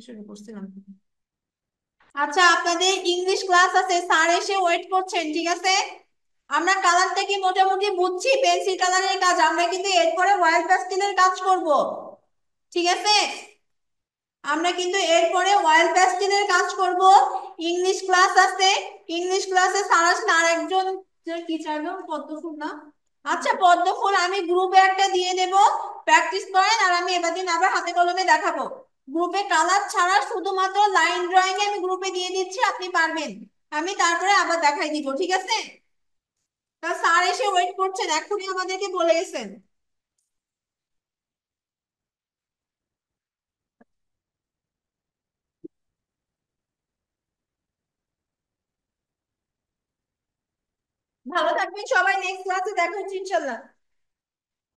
শুরু করছিলাম। আচ্ছা, আপনাদের ইংলিশ ক্লাস আছে, স্যার এসে ওয়েট করছেন, ঠিক আছে? আমরা কালারটা কি মোটামুটি বুঝছি, পেন্সিল কালারের কাজ, আমরা কিন্তু এরপরে অয়েল প্যাস্টেলের কাজ করব, ঠিক আছে? আমরা কিন্তু এরপরে অয়েল প্যাস্টেলের কাজ করব। ইংলিশ ক্লাস আছে, ইংলিশ ক্লাসে স্যার আসলে আরেকজন, কি চাইলো, পদ্মফুল না? আচ্ছা, পদ্মফুল আমি গ্রুপে একটা দিয়ে দেব, প্র্যাকটিস করেন, আর আমি এবার দিন আবার হাতে কলমে দেখাবো। গ্রুপে কালার ছাড়া শুধুমাত্র লাইন ড্রয়িং আমি গ্রুপে দিয়ে দিচ্ছি, আপনি পারবেন, আমি তারপরে আবার দেখাই দিব, ঠিক আছে? তা স্যার এসে ওয়েট করছেন, এখনই আমাদেরকে বলে গেছেন। ভালো থাকবেন সবাই, নেক্সট ক্লাসে দেখা হচ্ছে ইনশাল্লাহ।